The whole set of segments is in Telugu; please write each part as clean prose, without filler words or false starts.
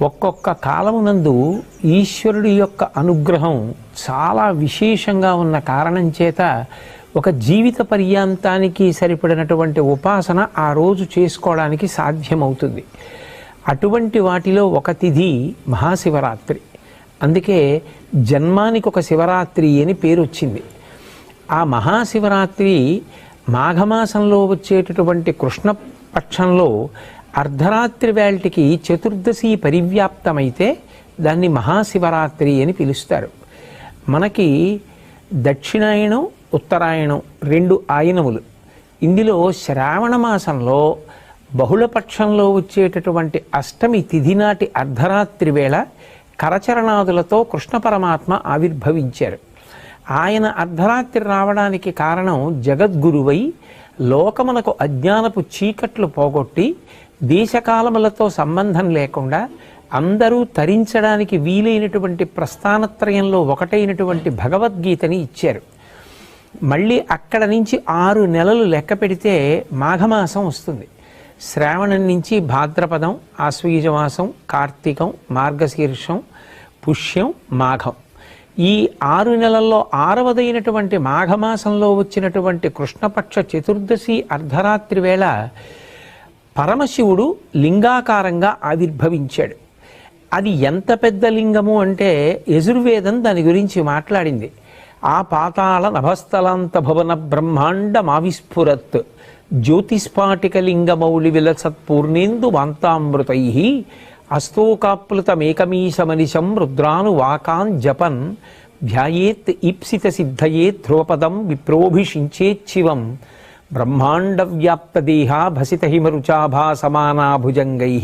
ఒక్కొక్క కాలమునందు ఈశ్వరుడి యొక్క అనుగ్రహం చాలా విశేషంగా ఉన్న కారణం చేత ఒక జీవిత పర్యాంతానికి సరిపడినటువంటి ఉపాసన ఆ రోజు చేసుకోవడానికి సాధ్యమవుతుంది. అటువంటి వాటిలో ఒక తిథి మహాశివరాత్రి. అందుకే జన్మానికి ఒక శివరాత్రి అని పేరు వచ్చింది. ఆ మహాశివరాత్రి మాఘమాసంలో వచ్చేటటువంటి కృష్ణపక్షంలో అర్ధరాత్రి వేళటికి చతుర్దశి పరివ్యాప్తమైతే దాన్ని మహాశివరాత్రి అని పిలుస్తారు. మనకి దక్షిణాయనం ఉత్తరాయణం రెండు ఆయనములు. ఇందులో శ్రావణ మాసంలో బహుళపక్షంలో వచ్చేటటువంటి అష్టమి తిథి నాటి అర్ధరాత్రి వేళ కరచరణాదులతో కృష్ణ పరమాత్మ ఆవిర్భవించారు. ఆయన అర్ధరాత్రి రావడానికి కారణం జగద్గురువై లోకమునకు అజ్ఞానపు చీకట్లు పోగొట్టి దేశకాలములతో సంబంధం లేకుండా అందరూ తరించడానికి వీలైనటువంటి ప్రస్థానత్రయంలో ఒకటైనటువంటి భగవద్గీతని ఇచ్చారు. మళ్ళీ అక్కడ నుంచి 6 నెలలు లెక్క పెడితే మాఘమాసం వస్తుంది. శ్రావణం నుంచి భాద్రపదం, ఆశ్వయుజమాసం, కార్తీకం, మార్గశీర్షం, పుష్యం, మాఘం. ఈ 6 నెలల్లో 6వదైనటువంటి మాఘమాసంలో వచ్చినటువంటి కృష్ణపక్ష చతుర్దశి అర్ధరాత్రి వేళ పరమశివుడు లింగాకారంగా ఆవిర్భవించాడు. అది ఎంత పెద్ద లింగము అంటే యజుర్వేదం దాని గురించి మాట్లాడింది. ఆ పాతాళ నభస్థలాంత భవన బ్రహ్మాండమావిస్ఫురత్ జ్యోతిస్ఫాటిక లింగమౌళి విలసత్పూర్ణేందు వాంతామృతై అస్తోకాప్లుతమేకమీశమనిశం రుద్రాను వాకాన్ జపన్ ధ్యాయేత్ ఈప్సిత సిద్ధయే ధ్రువపదం విప్రోభిషించేచ్చివం బ్రహ్మాండ వ్యాప్తదేహ భసిత హిమరుచాభా సమానా భుజంగై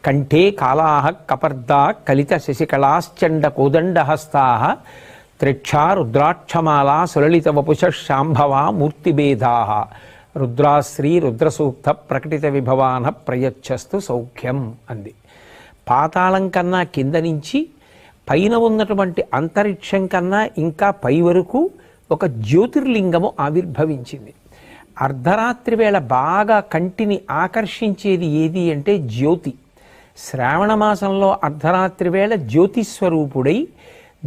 కంఠే కాళా కపర్దా కలిత శశికళాశ్చండ కోదండహస్తా త్రిక్షా రుద్రాక్షమాలా సులలిత వపుషాంభవా మూర్తిభేదా రుద్రాశ్రీ రుద్రసూక్త ప్రకటిత విభవాన ప్రయచ్చస్తు సౌఖ్యం అంది. పాతాళం కన్నా కింద నుంచి పైన ఉన్నటువంటి అంతరిక్షం కన్నా ఇంకా పై వరకు ఒక జ్యోతిర్లింగము ఆవిర్భవించింది. అర్ధరాత్రి వేళ బాగా కంటిని ఆకర్షించేది ఏది అంటే జ్యోతి. శ్రావణ మాసంలో అర్ధరాత్రి వేళ జ్యోతిస్వరూపుడై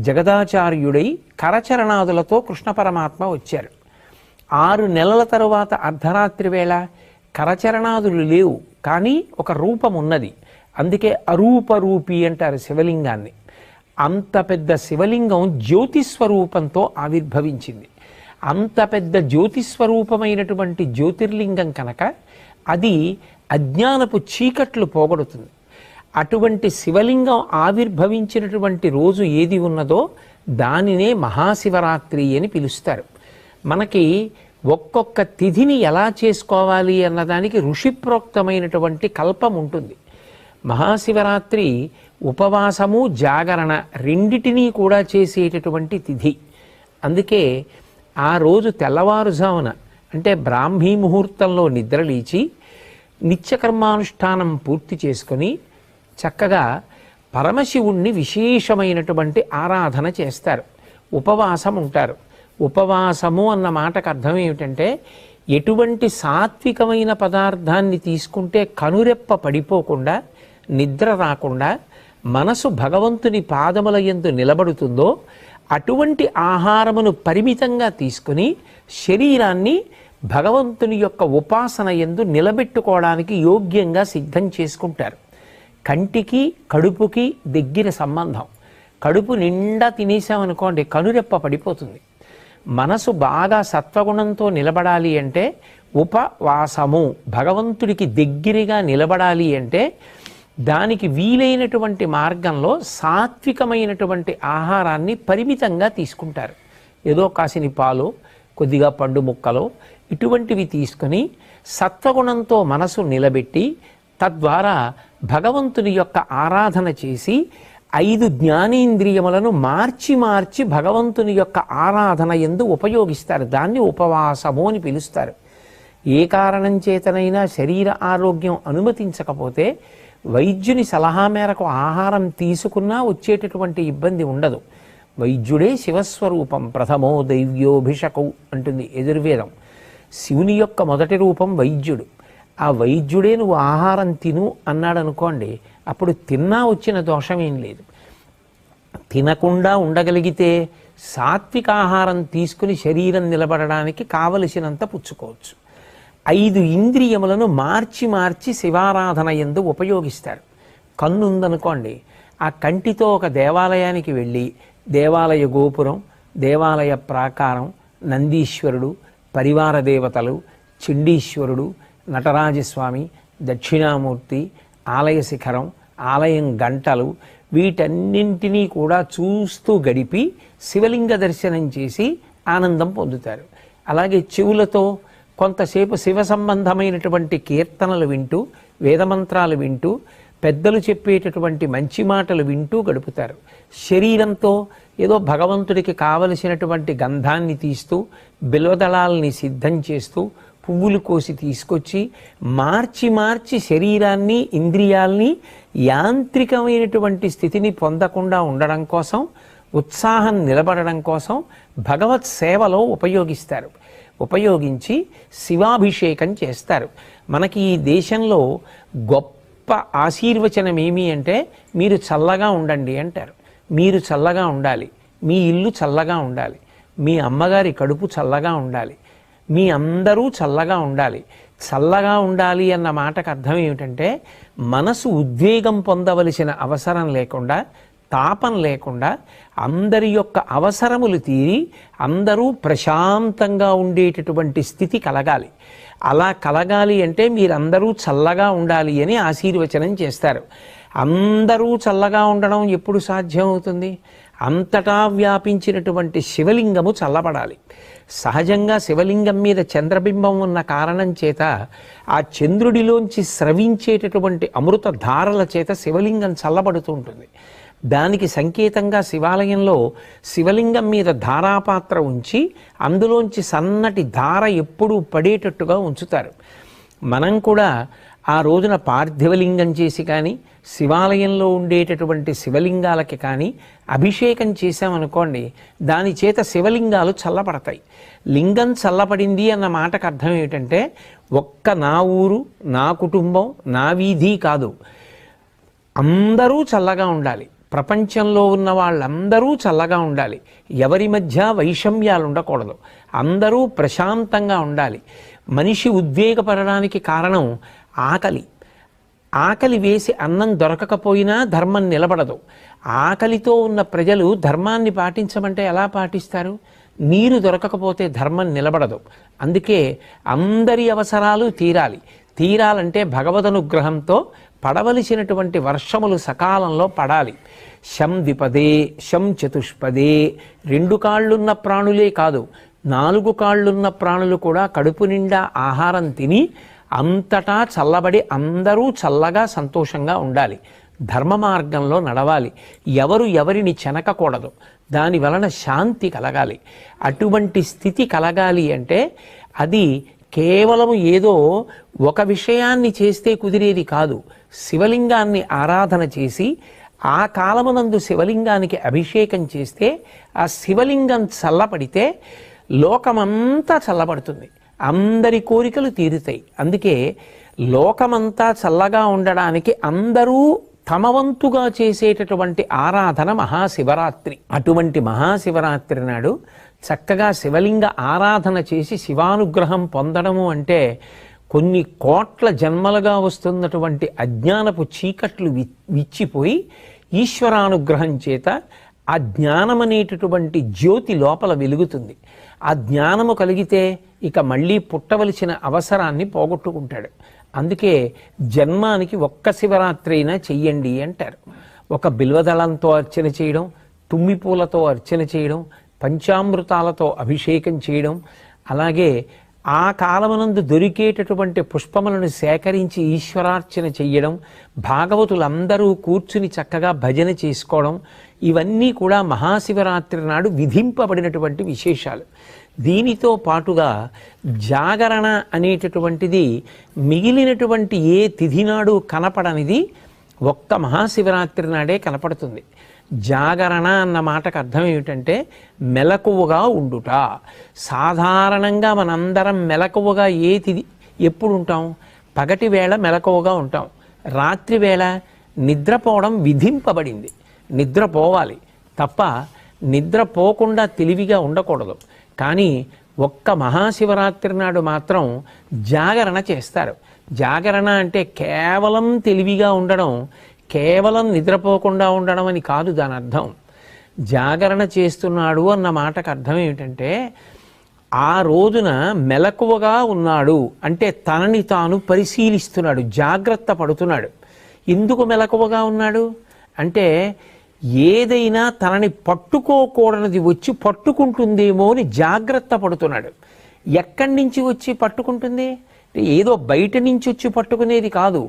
జగదాచార్యుడై కరచరణాదులతో కృష్ణ పరమాత్మ వచ్చారు. 6 నెలల తరువాత అర్ధరాత్రి వేళ కరచరణాదులు లేవు, కానీ ఒక రూపం ఉన్నది. అందుకే అరూపరూపి అంటారు శివలింగాన్ని. అంత పెద్ద శివలింగం జ్యోతిస్వరూపంతో ఆవిర్భవించింది. అంత పెద్ద జ్యోతిస్వరూపమైనటువంటి జ్యోతిర్లింగం కనుక అది అజ్ఞానపు చీకట్లు పోగొడుతుంది. అటువంటి శివలింగం ఆవిర్భవించినటువంటి రోజు ఏది ఉన్నదో దానినే మహాశివరాత్రి అని పిలుస్తారు. మనకి ఒక్కొక్క తిథిని ఎలా చేసుకోవాలి అన్నదానికి ఋషిప్రోక్తమైనటువంటి కల్పం ఉంటుంది. మహాశివరాత్రి ఉపవాసము జాగరణ రెండిటినీ కూడా చేసేటటువంటి తిథి. అందుకే ఆ రోజు తెల్లవారుజామున అంటే బ్రాహ్మీ ముహూర్తంలో నిద్రలేచి నిత్యకర్మానుష్ఠానం పూర్తి చేసుకొని చక్కగా పరమశివుణ్ణి విశేషమైనటువంటి ఆరాధన చేస్తారు. ఉపవాసం ఉంటారు. ఉపవాసము అన్న మాటకు అర్థం ఏమిటంటే ఎటువంటి సాత్వికమైన పదార్థాన్ని తీసుకుంటే కనురెప్ప పడిపోకుండా నిద్ర రాకుండా మనసు భగవంతుని పాదముల యందు నిలబడుతుందో అటువంటి ఆహారమును పరిమితంగా తీసుకుని శరీరాన్ని భగవంతుని యొక్క ఉపాసన యందు నిలబెట్టుకోవడానికి యోగ్యంగా సిద్ధం చేసుకుంటారు. కంటికి కడుపుకి దగ్గర సంబంధం. కడుపు నిండా తినేసామనుకోండి కనురెప్ప పడిపోతుంది. మనసు బాగా సత్వగుణంతో నిలబడాలి అంటే ఉపవాసము, భగవంతుడికి దగ్గరగా నిలబడాలి అంటే దానికి వీలైనటువంటి మార్గంలో సాత్వికమైనటువంటి ఆహారాన్ని పరిమితంగా తీసుకుంటారు. ఏదో కాసిని పాలు, కొద్దిగా పండు ముక్కలు ఇటువంటివి తీసుకొని సత్వగుణంతో మనసు నిలబెట్టి తద్వారా భగవంతుని యొక్క ఆరాధన చేసి 5 జ్ఞానేంద్రియములను మార్చి మార్చి భగవంతుని యొక్క ఆరాధన యందు ఉపయోగిస్తారు. దాన్ని ఉపవాసము అని పిలుస్తారు. ఏ కారణం చేతనైనా శరీర ఆరోగ్యం అనుమతించకపోతే వైద్యుని సలహా మేరకు ఆహారం తీసుకున్నా వచ్చేటటువంటి ఇబ్బంది ఉండదు. వైద్యుడే శివస్వరూపం ప్రథమో దైవ్యోభిషకౌ అంటుంది యజుర్వేదం. శివుని యొక్క మొదటి రూపం వైద్యుడు. ఆ వైద్యుడే నువ్వు ఆహారం తిను అన్నాడు అనుకోండి, అప్పుడు తిన్నా వచ్చిన దోషం ఏం లేదు. తినకుండా ఉండగలిగితే సాత్విక ఆహారం తీసుకుని శరీరం నిలబడడానికి కావలసినంత పుచ్చుకోవచ్చు. 5 ఇంద్రియములను మార్చి మార్చి శివారాధన యందు ఉపయోగిస్తారు. కన్ను ఉందనుకోండి, ఆ కంటితో ఒక దేవాలయానికి వెళ్ళి దేవాలయ గోపురం, దేవాలయ ప్రాకారం, నందీశ్వరుడు, పరివార దేవతలు, చండీశ్వరుడు, నటరాజస్వామి, దక్షిణామూర్తి, ఆలయ శిఖరం, ఆలయం గంటలు, వీటన్నింటినీ కూడా చూస్తూ గడిపి శివలింగ దర్శనం చేసి ఆనందం పొందుతారు. అలాగే చెవులతో కొంతసేపు శివ సంబంధమైనటువంటి కీర్తనలు వింటూ, వేదమంత్రాలు వింటూ, పెద్దలు చెప్పేటటువంటి మంచి మాటలు వింటూ గడుపుతారు. శరీరంతో ఏదో భగవంతుడికి కావలసినటువంటి గంధాన్ని తీస్తూ, బిల్వదళాలని సిద్ధం చేస్తూ, పువ్వులు కోసి తీసుకొచ్చి మార్చి మార్చి శరీరాన్ని, ఇంద్రియాల్ని యాంత్రికమైనటువంటి స్థితిని పొందకుండా ఉండడం కోసం, ఉత్సాహం నిలబడడం కోసం భగవత్ సేవలో ఉపయోగిస్తారు. ఉపయోగించి శివాభిషేకం చేస్తారు. మనకి ఈ దేశంలో గొప్ప ఆశీర్వచనం ఏమి అంటే, మీరు చల్లగా ఉండండి అంటారు. మీరు చల్లగా ఉండాలి, మీ ఇల్లు చల్లగా ఉండాలి, మీ అమ్మగారి కడుపు చల్లగా ఉండాలి, మీ అందరూ చల్లగా ఉండాలి. చల్లగా ఉండాలి అన్న మాటకు అర్థం ఏమిటంటే, మనసు ఉద్వేగం పొందవలసిన అవసరం లేకుండా, తాపం లేకుండా, అందరి యొక్క అవసరములు తీరి అందరూ ప్రశాంతంగా ఉండేటటువంటి స్థితి కలగాలి. అలా కలగాలి అంటే మీరందరూ చల్లగా ఉండాలి అని ఆశీర్వచనం చేస్తారు. అందరూ చల్లగా ఉండడం ఎప్పుడు సాధ్యం అవుతుంది? అంతటా వ్యాపించినటువంటి శివలింగము చల్లబడాలి. సహజంగా శివలింగం మీద చంద్రబింబం ఉన్న కారణం చేత ఆ చంద్రుడిలోంచి స్రవించేటటువంటి అమృత ధారల చేత శివలింగం చల్లబడుతూ ఉంటుంది. దానికి సంకేతంగా శివాలయంలో శివలింగం మీద ధారాపాత్ర ఉంచి అందులోంచి సన్నటి ధార ఎప్పుడూ పడేటట్టుగా ఉంచుతారు. మనం కూడా ఆ రోజున పార్థివలింగం చేసి కానీ, శివాలయంలో ఉండేటటువంటి శివలింగాలకి కానీ అభిషేకం చేశామనుకోండి, దాని చేత శివలింగాలు చల్లబడతాయి. లింగం చల్లబడింది అన్న మాటకు అర్థం ఏమిటంటే, ఒక్క నా ఊరు, నా కుటుంబం, నా వీధి కాదు, అందరూ చల్లగా ఉండాలి. ప్రపంచంలో ఉన్న వాళ్ళందరూ చల్లగా ఉండాలి. ఎవరి మధ్య వైషమ్యాలు ఉండకూడదు. అందరూ ప్రశాంతంగా ఉండాలి. మనిషి ఉద్వేగపడడానికి కారణం ఆకలి. ఆకలి వేసి అన్నం దొరకకపోయినా ధర్మం నిలబడదు. ఆకలితో ఉన్న ప్రజలు ధర్మాన్ని పాటించమంటే ఎలా పాటిస్తారు? నీరు దొరకకపోతే ధర్మం నిలబడదు. అందుకే అందరి అవసరాలు తీరాలంటే భగవదనుగ్రహంతో పడవలసినటువంటి వర్షములు సకాలంలో పడాలి. శం ద్విపదే, శం చతుష్పదే, 2 కాళ్ళున్న ప్రాణులే కాదు, 4 కాళ్ళున్న ప్రాణులు కూడా కడుపు నిండా ఆహారం తిని అంతటా చల్లబడి అందరూ చల్లగా సంతోషంగా ఉండాలి. ధర్మ మార్గంలో నడవాలి. ఎవరు ఎవరిని చెనకకూడదు. దాని వలన శాంతి కలగాలి. అటువంటి స్థితి కలగాలి అంటే అది కేవలం ఏదో ఒక విషయాన్ని చేస్తే కుదిరేది కాదు. శివలింగాన్ని ఆరాధన చేసి ఆ కాలమునందు శివలింగానికి అభిషేకం చేస్తే, ఆ శివలింగం చల్లబడితే లోకమంతా చల్లబడుతుంది. అందరి కోరికలు తీరుతాయి. అందుకే లోకమంతా చల్లగా ఉండడానికి అందరూ తమ వంతుగా చేసేటటువంటి ఆరాధన మహాశివరాత్రి. అటువంటి మహాశివరాత్రి నాడు చక్కగా శివలింగ ఆరాధన చేసి శివానుగ్రహం పొందడము అంటే కొన్ని కోట్ల జన్మలుగా వస్తున్నటువంటి అజ్ఞానపు చీకట్లు విచ్చిపోయి ఈశ్వరానుగ్రహం చేత ఆ జ్ఞానం అనేటటువంటి జ్యోతి లోపల వెలుగుతుంది. ఆ జ్ఞానము కలిగితే ఇక మళ్ళీ పుట్టవలసిన అవసరాన్ని పోగొట్టుకుంటాడు. అందుకే జన్మానికి ఒక్క శివరాత్రి అయినా చెయ్యండి అంటారు. ఒక బిల్వదళంతో అర్చన చేయడం, తుమ్మిపూలతో అర్చన చేయడం, పంచామృతాలతో అభిషేకం చేయడం, అలాగే ఆ కాలమునందు దొరికేటటువంటి పుష్పములను సేకరించి ఈశ్వరార్చన చెయ్యడం, భాగవతులందరూ కూర్చుని చక్కగా భజన చేసుకోవడం, ఇవన్నీ కూడా మహాశివరాత్రి నాడు విధింపబడినటువంటి విశేషాలు. దీనితో పాటుగా జాగరణ అనేటటువంటిది మిగిలినటువంటి ఏ తిథి నాడు కనపడనిది ఒక్క మహాశివరాత్రి నాడే కనపడుతుంది. జాగరణ అన్న మాటకు అర్థం ఏమిటంటే మెలకువగా ఉండుట. సాధారణంగా మనందరం మెలకువగా ఎప్పుడు ఉంటాం? పగటి వేళ మెలకువగా ఉంటాం, రాత్రి వేళ నిద్రపోవడం విధింపబడింది, నిద్రపోవాలి తప్ప నిద్రపోకుండా తెలివిగా ఉండకూడదు. కానీ ఒక్క మహాశివరాత్రి నాడు మాత్రం జాగరణ చేస్తారు. జాగరణ అంటే కేవలం తెలివిగా ఉండడం, కేవలం నిద్రపోకుండా ఉండడం అని కాదు దాని అర్థం. జాగరణ చేస్తున్నాడు అన్న మాటకు అర్థం ఏమిటంటే ఆ రోజున మెలకువగా ఉన్నాడు అంటే తనని తాను పరిశీలిస్తున్నాడు, జాగ్రత్త పడుతున్నాడు. ఎందుకు మెలకువగా ఉన్నాడు అంటే ఏదైనా తనని పట్టుకోకూడనిది వచ్చి పట్టుకుంటుందేమో అని జాగ్రత్త పడుతున్నాడు. ఎక్కడి నుంచి వచ్చి పట్టుకుంటుంది? ఏదో బయట నుంచి వచ్చి పట్టుకునేది కాదు.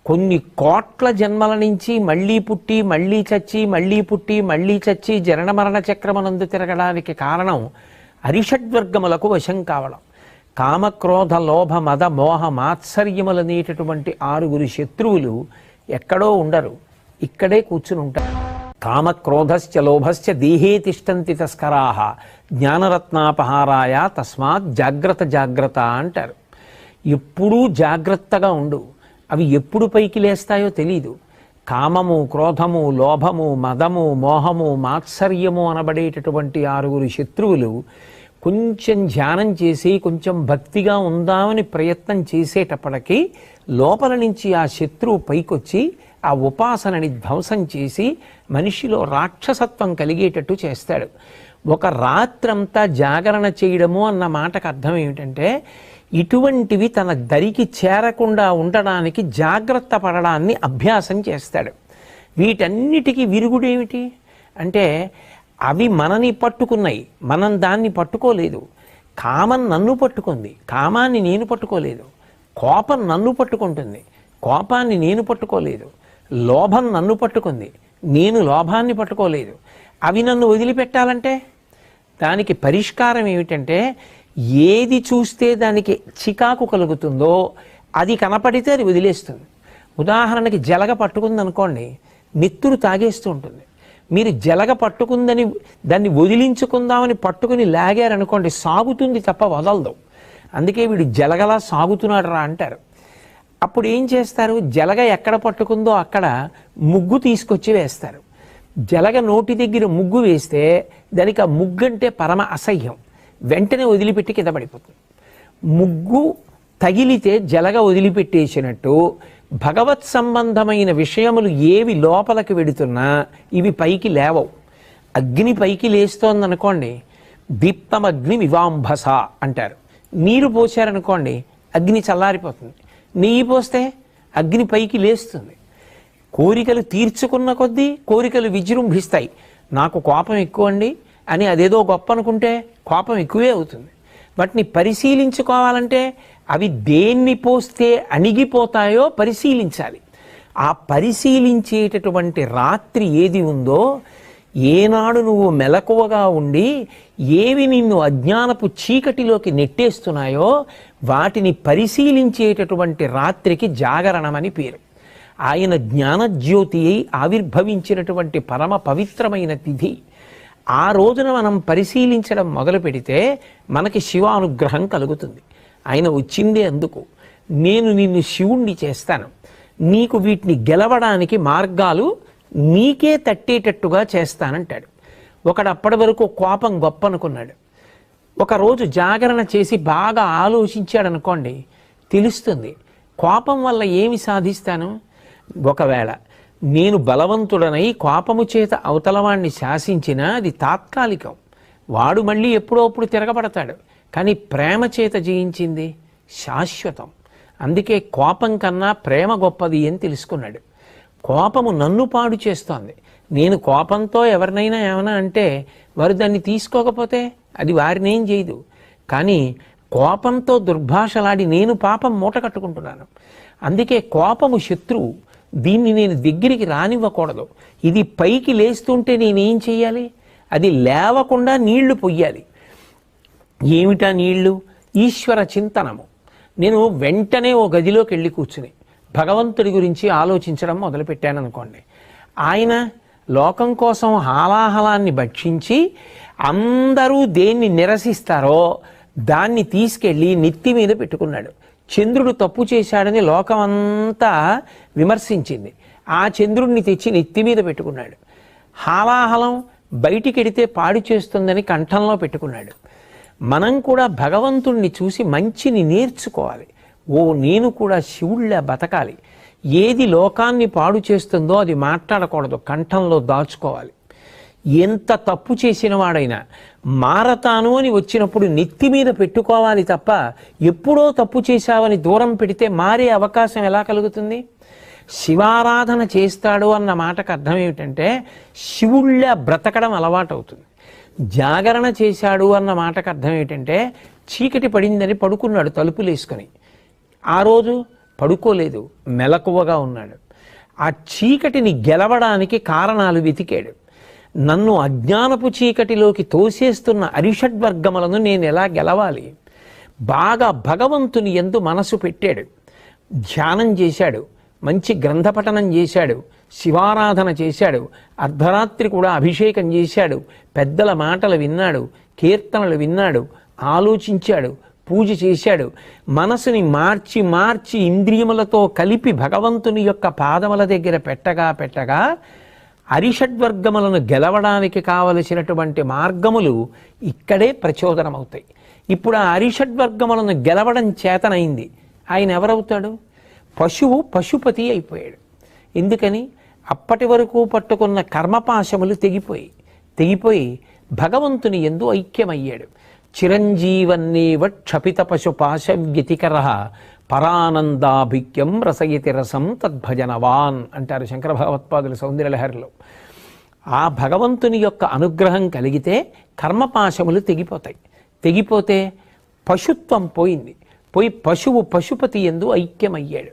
కొన్ని కోట్ల జన్మల నుంచి మళ్ళీ పుట్టి మళ్ళీ చచ్చి మళ్ళీ పుట్టి మళ్ళీ చచ్చి జనన మరణ చక్రమనందు తిరగడానికి కారణం అరిషడ్వర్గములకు వశం కావడం. కామక్రోధ లోభ మద మోహ మాత్సర్యములనేటటువంటి 6 శత్రువులు ఎక్కడో ఉండరు, ఇక్కడే కూర్చుని ఉంటారు. కామక్రోధశ్చ లోభశ్చ దేహే తిష్టంతి తస్కరాహ జ్ఞానరత్నాపహారాయ తస్మాత్ జాగ్రత్త జాగ్రత్త అంటారు. ఎప్పుడూ జాగ్రత్తగా ఉండు. అవి ఎప్పుడు పైకి లేస్తాయో తెలీదు. కామము, క్రోధము, లోభము, మదము, మోహము, మాత్సర్యము అనబడేటటువంటి 6 శత్రువులు కొంచెం ధ్యానం చేసి కొంచెం భక్తిగా ఉందామని ప్రయత్నం చేసేటప్పటికీ లోపల నుంచి ఆ శత్రువు పైకొచ్చి ఆ ఉపాసనని ధ్వంసం చేసి మనిషిలో రాక్షసత్వం కలిగేటట్టు చేస్తాడు. ఒక రాత్రంతా జాగరణ చేయడము అన్న మాటకు అర్థం ఏమిటంటే ఇటువంటివి తన దరికి చేరకుండా ఉండడానికి జాగ్రత్త పడడాన్ని అభ్యాసం చేస్తాడు. వీటన్నిటికీ విరుగుడేమిటి అంటే అవి మనని పట్టుకున్నాయి, మనం దాన్ని పట్టుకోలేదు. కామం నన్ను పట్టుకుంది, కామాన్ని నేను పట్టుకోలేదు. కోపం నన్ను పట్టుకుంటుంది, కోపాన్ని నేను పట్టుకోలేదు. లోభం నన్ను పట్టుకుంది, నేను లోభాన్ని పట్టుకోలేదు. అవి నన్ను వదిలిపెట్టాలంటే దానికి పరిష్కారం ఏమిటంటే ఏది చూస్తే దానికి చికాకు కలుగుతుందో అది కనపడితే అది వదిలేస్తుంది. ఉదాహరణకి జలగ పట్టుకుంది అనుకోండి, నెత్తురు తాగేస్తూ ఉంటుంది. మీరు జలగ పట్టుకుందని దాన్ని వదిలించుకుందామని పట్టుకుని లాగారనుకోండి, సాగుతుంది తప్ప వదలదు. అందుకే వీడు జలగలా సాగుతున్నాడు రా అంటారు. అప్పుడు ఏం చేస్తారు? జలగ ఎక్కడ పట్టుకుందో అక్కడ ముగ్గు తీసుకొచ్చి వేస్తారు. జలగ నోటి దగ్గర ముగ్గు వేస్తే దానికి ఆ ముగ్గు అంటే పరమ అసహ్యం, వెంటనే వదిలిపెట్టి కింద పడిపోతుంది. ముగ్గు తగిలితే జలగ వదిలిపెట్టేసినట్టు భగవత్ సంబంధమైన విషయములు ఏవి లోపలికి వెడుతున్నా ఇవి పైకి లేవవు. అగ్ని పైకి లేస్తోందనుకోండి, దీప్తమగ్ని వివాంభస అంటారు. నీరు పోసారనుకోండి అగ్ని చల్లారిపోతుంది. నెయ్యి పోస్తే అగ్ని పైకి లేస్తుంది. కోరికలు తీర్చుకున్న కొద్దీ కోరికలు విజృంభిస్తాయి. నాకు కోపం ఎక్కువ అండి అని అదేదో గొప్ప అనుకుంటే కోపం ఎక్కువే అవుతుంది. వాటిని పరిశీలించుకోవాలంటే అవి దేన్ని పోస్తే అణిగిపోతాయో పరిశీలించాలి. ఆ పరిశీలించేటటువంటి రాత్రి ఏది ఉందో, ఏనాడు నువ్వు మెలకువగా ఉండి ఏవి నిన్ను అజ్ఞానపు చీకటిలోకి నెట్టేస్తున్నాయో వాటిని పరిశీలించేటటువంటి రాత్రికి జాగరణమని పేరు. ఆయన జ్ఞానజ్యోతి అయి ఆవిర్భవించినటువంటి పరమ పవిత్రమైన తిథి. ఆ రోజున మనం పరిశీలించడం మొదలు పెడితే మనకి శివానుగ్రహం కలుగుతుంది. ఆయన వచ్చిందే అందుకు. నేను నిన్ను శివుణ్ణి చేస్తాను, నీకు వీటిని గెలవడానికి మార్గాలు నీకే తట్టేటట్టుగా చేస్తానంటాడు. ఒకడు అప్పటి వరకు కోపం గొప్ప అనుకున్నాడు. ఒకరోజు జాగరణ చేసి బాగా ఆలోచించాడు అనుకోండి, తెలుస్తుంది కోపం వల్ల ఏమి సాధిస్తాను. ఒకవేళ నేను బలవంతుడనై కోపము చేత అవతలవాణ్ణి శాసించినా అది తాత్కాలికం, వాడు మళ్ళీ ఎప్పుడోప్పుడు తిరగబడతాడు. కానీ ప్రేమ చేత జయించింది శాశ్వతం. అందుకే కోపం కన్నా ప్రేమ గొప్పది అని తెలుసుకున్నాడు. కోపము నన్ను పాడు చేస్తోంది. నేను కోపంతో ఎవరినైనా ఏమైనా అంటే వారు దాన్ని తీసుకోకపోతే అది వారినేం చేయదు. కానీ కోపంతో దుర్భాషలాడి నేను పాపం మూట కట్టుకుంటున్నాను. అందుకే కోపము శత్రువు, దీన్ని నేను దగ్గరికి రానివ్వకూడదు. ఇది పైకి లేస్తుంటే నేనేం చెయ్యాలి? అది లేవకుండా నీళ్లు పొయ్యాలి. ఏమిటా నీళ్లు? ఈశ్వర చింతనము. నేను వెంటనే ఓ గదిలోకి వెళ్ళి కూర్చుని భగవంతుడి గురించి ఆలోచించడం మొదలుపెట్టాను అనుకోండి, ఆయన లోకం కోసం హాలాహలాన్ని భక్షించి అందరూ దేన్ని నిరసిస్తారో దాన్ని తీసుకెళ్ళి నెత్తి మీద పెట్టుకున్నాడు. చంద్రుడు తప్పు చేశాడని లోకమంతా విమర్శించింది. ఆ చంద్రుణ్ణి తెచ్చి నెత్తి మీద పెట్టుకున్నాడు. హాలాహలం బయటికెడితే పాడు చేస్తుందని కంఠంలో పెట్టుకున్నాడు. మనం కూడా భగవంతుణ్ణి చూసి మంచిని నేర్చుకోవాలి. నేను కూడా శివుళ్ళ బతకాలి. ఏది లోకాన్ని పాడు చేస్తుందో అది మాట్లాడకూడదు, కంఠంలో దాచుకోవాలి. ఎంత తప్పు చేసిన వాడైనా మారతాను అని వచ్చినప్పుడు నెత్తి మీద పెట్టుకోవాలి తప్ప ఎప్పుడో తప్పు చేశావని దూరం పెడితే మారే అవకాశం ఎలా కలుగుతుంది? శివారాధన చేస్తాడు అన్న మాటకు అర్థం ఏమిటంటే శివుళ్ళ బ్రతకడం అలవాటవుతుంది. జాగరణ చేశాడు అన్న మాటకు అర్థం ఏమిటంటే చీకటి పడిందని పడుకున్నాడు తలుపులేసుకొని. ఆ రోజు పడుకోలేదు, మెలకువగా ఉన్నాడు. ఆ చీకటిని గెలవడానికి కారణాలు వెతికాడు. నన్ను అజ్ఞానపు చీకటిలోకి తోసేస్తున్న అరిషడ్వర్గములను నేను ఎలా గెలవాలి? బాగా భగవంతుని యందు మనసు పెట్టాడు, ధ్యానం చేశాడు, మంచి గ్రంథపఠనం చేశాడు, శివారాధన చేశాడు, అర్ధరాత్రి కూడా అభిషేకం చేశాడు, పెద్దల మాటలు విన్నాడు, కీర్తనలు విన్నాడు, ఆలోచించాడు, పూజ చేశాడు. మనసుని మార్చి మార్చి ఇంద్రియములతో కలిపి భగవంతుని యొక్క పాదముల దగ్గర పెట్టగా అరిషడ్వర్గములను గెలవడానికి కావలసినటువంటి మార్గములు ఇక్కడే ప్రచోదనమవుతాయి. ఇప్పుడు ఆ అరిషడ్వర్గములను గెలవడం చేతనైంది. ఆయన ఎవరవుతాడు? పశువు పశుపతి అయిపోయాడు. ఎందుకని? అప్పటి వరకు పట్టుకున్న కర్మపాశములు తెగిపోయి భగవంతుని యందు ఐక్యమయ్యాడు. చిరంజీవన్నేవ క్షపిత పశుపాశ వ్యతికర పరానందాభిక్యం రసయతి రసం తద్భజనవాన్ అంటారు శంకర భగవత్పాదుల సౌందర్యలహరిలో. ఆ భగవంతుని యొక్క అనుగ్రహం కలిగితే కర్మపాశములు తెగిపోతే పశుత్వం పోయి పశువు పశుపతి యందు ఐక్యమయ్యాడు.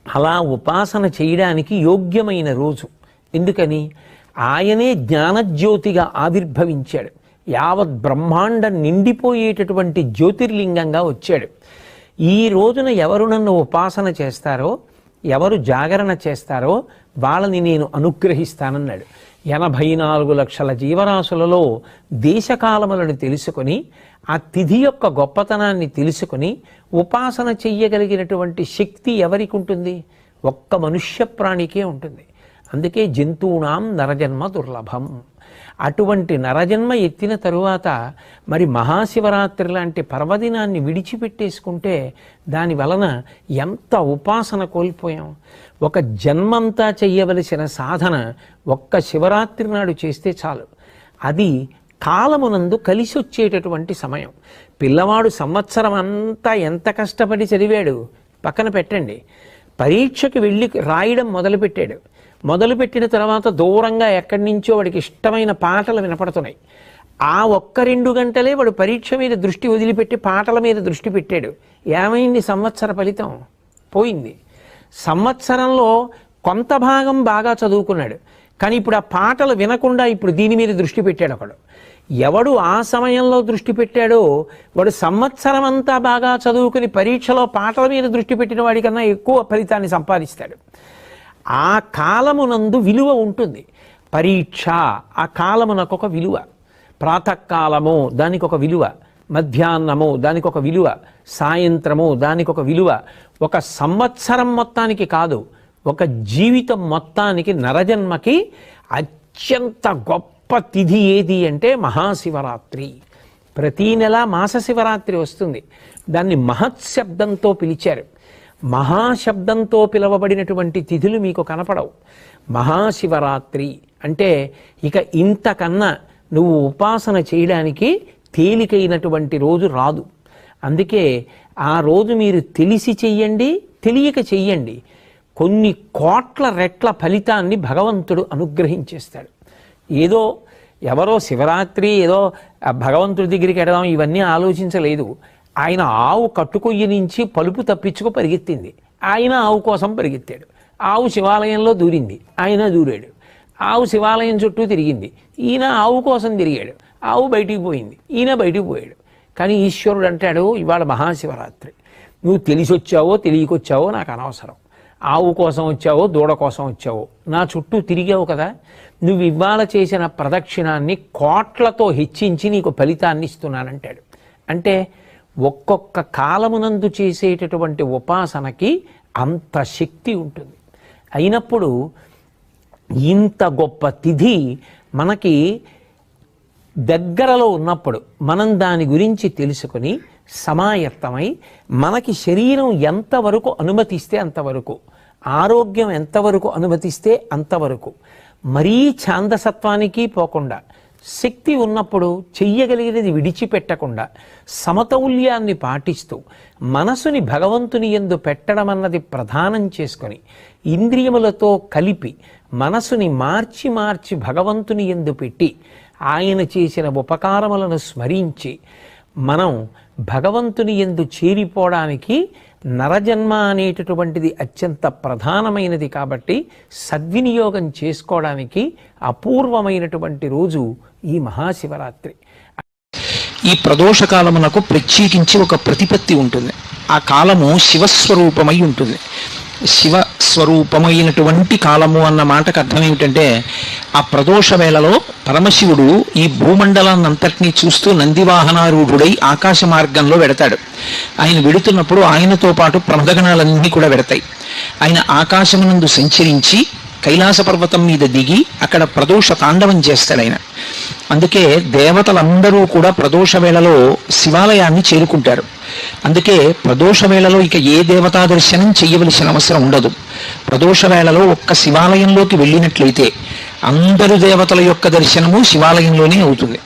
అలా ఉపాసన చేయడానికి యోగ్యమైన రోజు. ఎందుకని? ఆయనే జ్ఞానజ్యోతిగా ఆవిర్భవించాడు. యావత్ బ్రహ్మాండం నిండిపోయేటటువంటి జ్యోతిర్లింగంగా వచ్చాడు. ఈ రోజున ఎవరు నన్ను ఉపాసన చేస్తారో, ఎవరు జాగరణ చేస్తారో వాళ్ళని నేను అనుగ్రహిస్తానన్నాడు. 84 లక్షల జీవరాశులలో దేశకాలములను తెలుసుకొని ఆ తిథి యొక్క గొప్పతనాన్ని తెలుసుకొని ఉపాసన చెయ్యగలిగినటువంటి శక్తి ఎవరికి ఉంటుంది? ఒక్క మనుష్య ప్రాణికే ఉంటుంది. అందుకే జంతువునాం నరజన్మ దుర్లభం. అటువంటి నరజన్మ ఎత్తిన తరువాత మరి మహాశివరాత్రి లాంటి పర్వదినాన్ని విడిచిపెట్టేసుకుంటే దాని వలన ఎంత ఉపాసన కోల్పోయాం. ఒక జన్మంతా చెయ్యవలసిన సాధన ఒక్క శివరాత్రి నాడు చేస్తే చాలు. అది కాలమునందు కలిసి వచ్చేటటువంటి సమయం. పిల్లవాడు సంవత్సరం అంతా ఎంత కష్టపడి చదివాడు పక్కన పెట్టండి. పరీక్షకి వెళ్ళి రాయడం మొదలుపెట్టిన తర్వాత దూరంగా ఎక్కడి నుంచో వాడికి ఇష్టమైన పాటలు వినపడుతున్నాయి. ఆ 1-2 గంటలే వాడు పరీక్ష మీద దృష్టి వదిలిపెట్టి పాటల మీద దృష్టి పెట్టాడు. ఏమైంది? సంవత్సర ఫలితం పోయింది. సంవత్సరంలో కొంత భాగం బాగా చదువుకున్నాడు, కానీ ఇప్పుడు ఆ పాటలు వినకుండా ఇప్పుడు దీని మీద దృష్టి పెట్టాడు ఒకడు. ఎవడు ఆ సమయంలో దృష్టి పెట్టాడో వాడు సంవత్సరం అంతా బాగా చదువుకుని పరీక్షలో పాటల మీద దృష్టి పెట్టిన వాడికన్నా ఎక్కువ ఫలితాన్ని సంపాదిస్తాడు. ఆ కాలమునందు విలువ ఉంటుంది. పరీక్ష ఆ కాలమునకు ఒక విలువ. ప్రాతకాలము దానికి ఒక విలువ, మధ్యాహ్నము దానికి ఒక విలువ, సాయంత్రము దానికి ఒక విలువ. ఒక సంవత్సరం మొత్తానికి కాదు, ఒక జీవితం మొత్తానికి నరజన్మకి అత్యంత గొప్ప తిథి ఏది అంటే మహాశివరాత్రి. ప్రతీ నెల మాస శివరాత్రి వస్తుంది. దాన్ని మహత్శబ్దంతో పిలిచారు. మహాశబ్దంతో పిలవబడినటువంటి తిథులు మీకు కనపడవు. మహాశివరాత్రి అంటే ఇక ఇంతకన్నా నువ్వు ఉపాసన చేయడానికి తేలికైనటువంటి రోజు రాదు. అందుకే ఆ రోజు మీరు తెలిసి చెయ్యండి, తెలియక చెయ్యండి, కొన్ని కోట్ల రెట్ల ఫలితాన్ని భగవంతుడు అనుగ్రహించేస్తాడు. ఏదో ఎవరో శివరాత్రి ఏదో భగవంతుడి దగ్గరికి ఎడదాం ఇవన్నీ ఆలోచించలేదు. ఆయన ఆవు కట్టుకొయ్యి నుంచి పలుపు తప్పించుకు పరిగెత్తింది, ఆయన ఆవు కోసం పరిగెత్తాడు. ఆవు శివాలయంలో దూరింది, ఆయన దూరాడు. ఆవు శివాలయం చుట్టూ తిరిగింది, ఈయన ఆవు కోసం తిరిగాడు. ఆవు బయటికి పోయింది, ఈయన బయటికి పోయాడు. కానీ ఈశ్వరుడు అంటాడు, ఇవాళ మహాశివరాత్రి, నువ్వు తెలిసి వచ్చావో తెలియకొచ్చావో నాకు అనవసరం. ఆవు కోసం వచ్చావో దూడ కోసం వచ్చావో నా చుట్టూ తిరిగావు కదా, నువ్వు ఇవాళ చేసిన ప్రదక్షిణాన్ని కోట్లతో హెచ్చించి నీకు ఫలితాన్ని ఇస్తున్నానంటాడు. అంటే ఒక్కొక్క కాలమునందు చేసేటటువంటి ఉపాసనకి అంత శక్తి ఉంటుంది. అయినప్పుడు ఇంత గొప్ప తిథి మనకి దగ్గరలో ఉన్నప్పుడు మనం దాని గురించి తెలుసుకుని సమాయత్తమై మనకి శరీరం ఎంతవరకు అనుమతిస్తే అంతవరకు, ఆరోగ్యం ఎంతవరకు అనుమతిస్తే అంతవరకు, మరీ ఛాందసత్వానికి పోకుండా, శక్తి ఉన్నప్పుడు చెయ్యగలిగినది విడిచిపెట్టకుండా సమతౌల్యాన్ని పాటిస్తూ మనసుని భగవంతుని యందు పెట్టడం అన్నది ప్రధానం చేసుకొని ఇంద్రియములతో కలిపి మనసుని మార్చి మార్చి భగవంతుని యందు పెట్టి ఆయన చేసిన ఉపకారములను స్మరించి మనం భగవంతుని యందు చేరిపోవడానికి నరజన్మ అనేటటువంటిది అత్యంత ప్రధానమైనది కాబట్టి సద్వినియోగం చేసుకోవడానికి అపూర్వమైనటువంటి రోజు ఈ మహాశివరాత్రి. ఈ ప్రదోష కాలమునకు ప్రత్యేకించి ఒక ప్రతిపత్తి ఉంటుంది. ఆ కాలము శివస్వరూపమై ఉంటుంది. శివస్వరూపమైనటువంటి కాలము అన్న మాటకు అర్థం ఏమిటంటే, ఆ ప్రదోష వేళలో పరమశివుడు ఈ భూమండలాన్నంతటినీ చూస్తూ నందివాహనారూఢుడై ఆకాశ మార్గంలో వెడతాడు. ఆయన వెడుతున్నప్పుడు ఆయనతో పాటు ప్రమదగణాలన్నీ కూడా వెడతాయి. ఆయన ఆకాశమునందు సంచరించి కైలాస పర్వతం మీద దిగి అక్కడ ప్రదోష తాండవం చేస్తాడు ఆయన. అందుకే దేవతలందరూ కూడా ప్రదోష వేళలో శివాలయాన్ని చేరుకుంటారు. అందుకే ప్రదోష వేళలో ఇక ఏ దేవతా దర్శనం చెయ్యవలసిన అవసరం ఉండదు. ప్రదోష వేళలో ఒక్క శివాలయంలోకి వెళ్ళినట్లయితే అందరు దేవతల యొక్క దర్శనము శివాలయంలోనే అవుతుంది.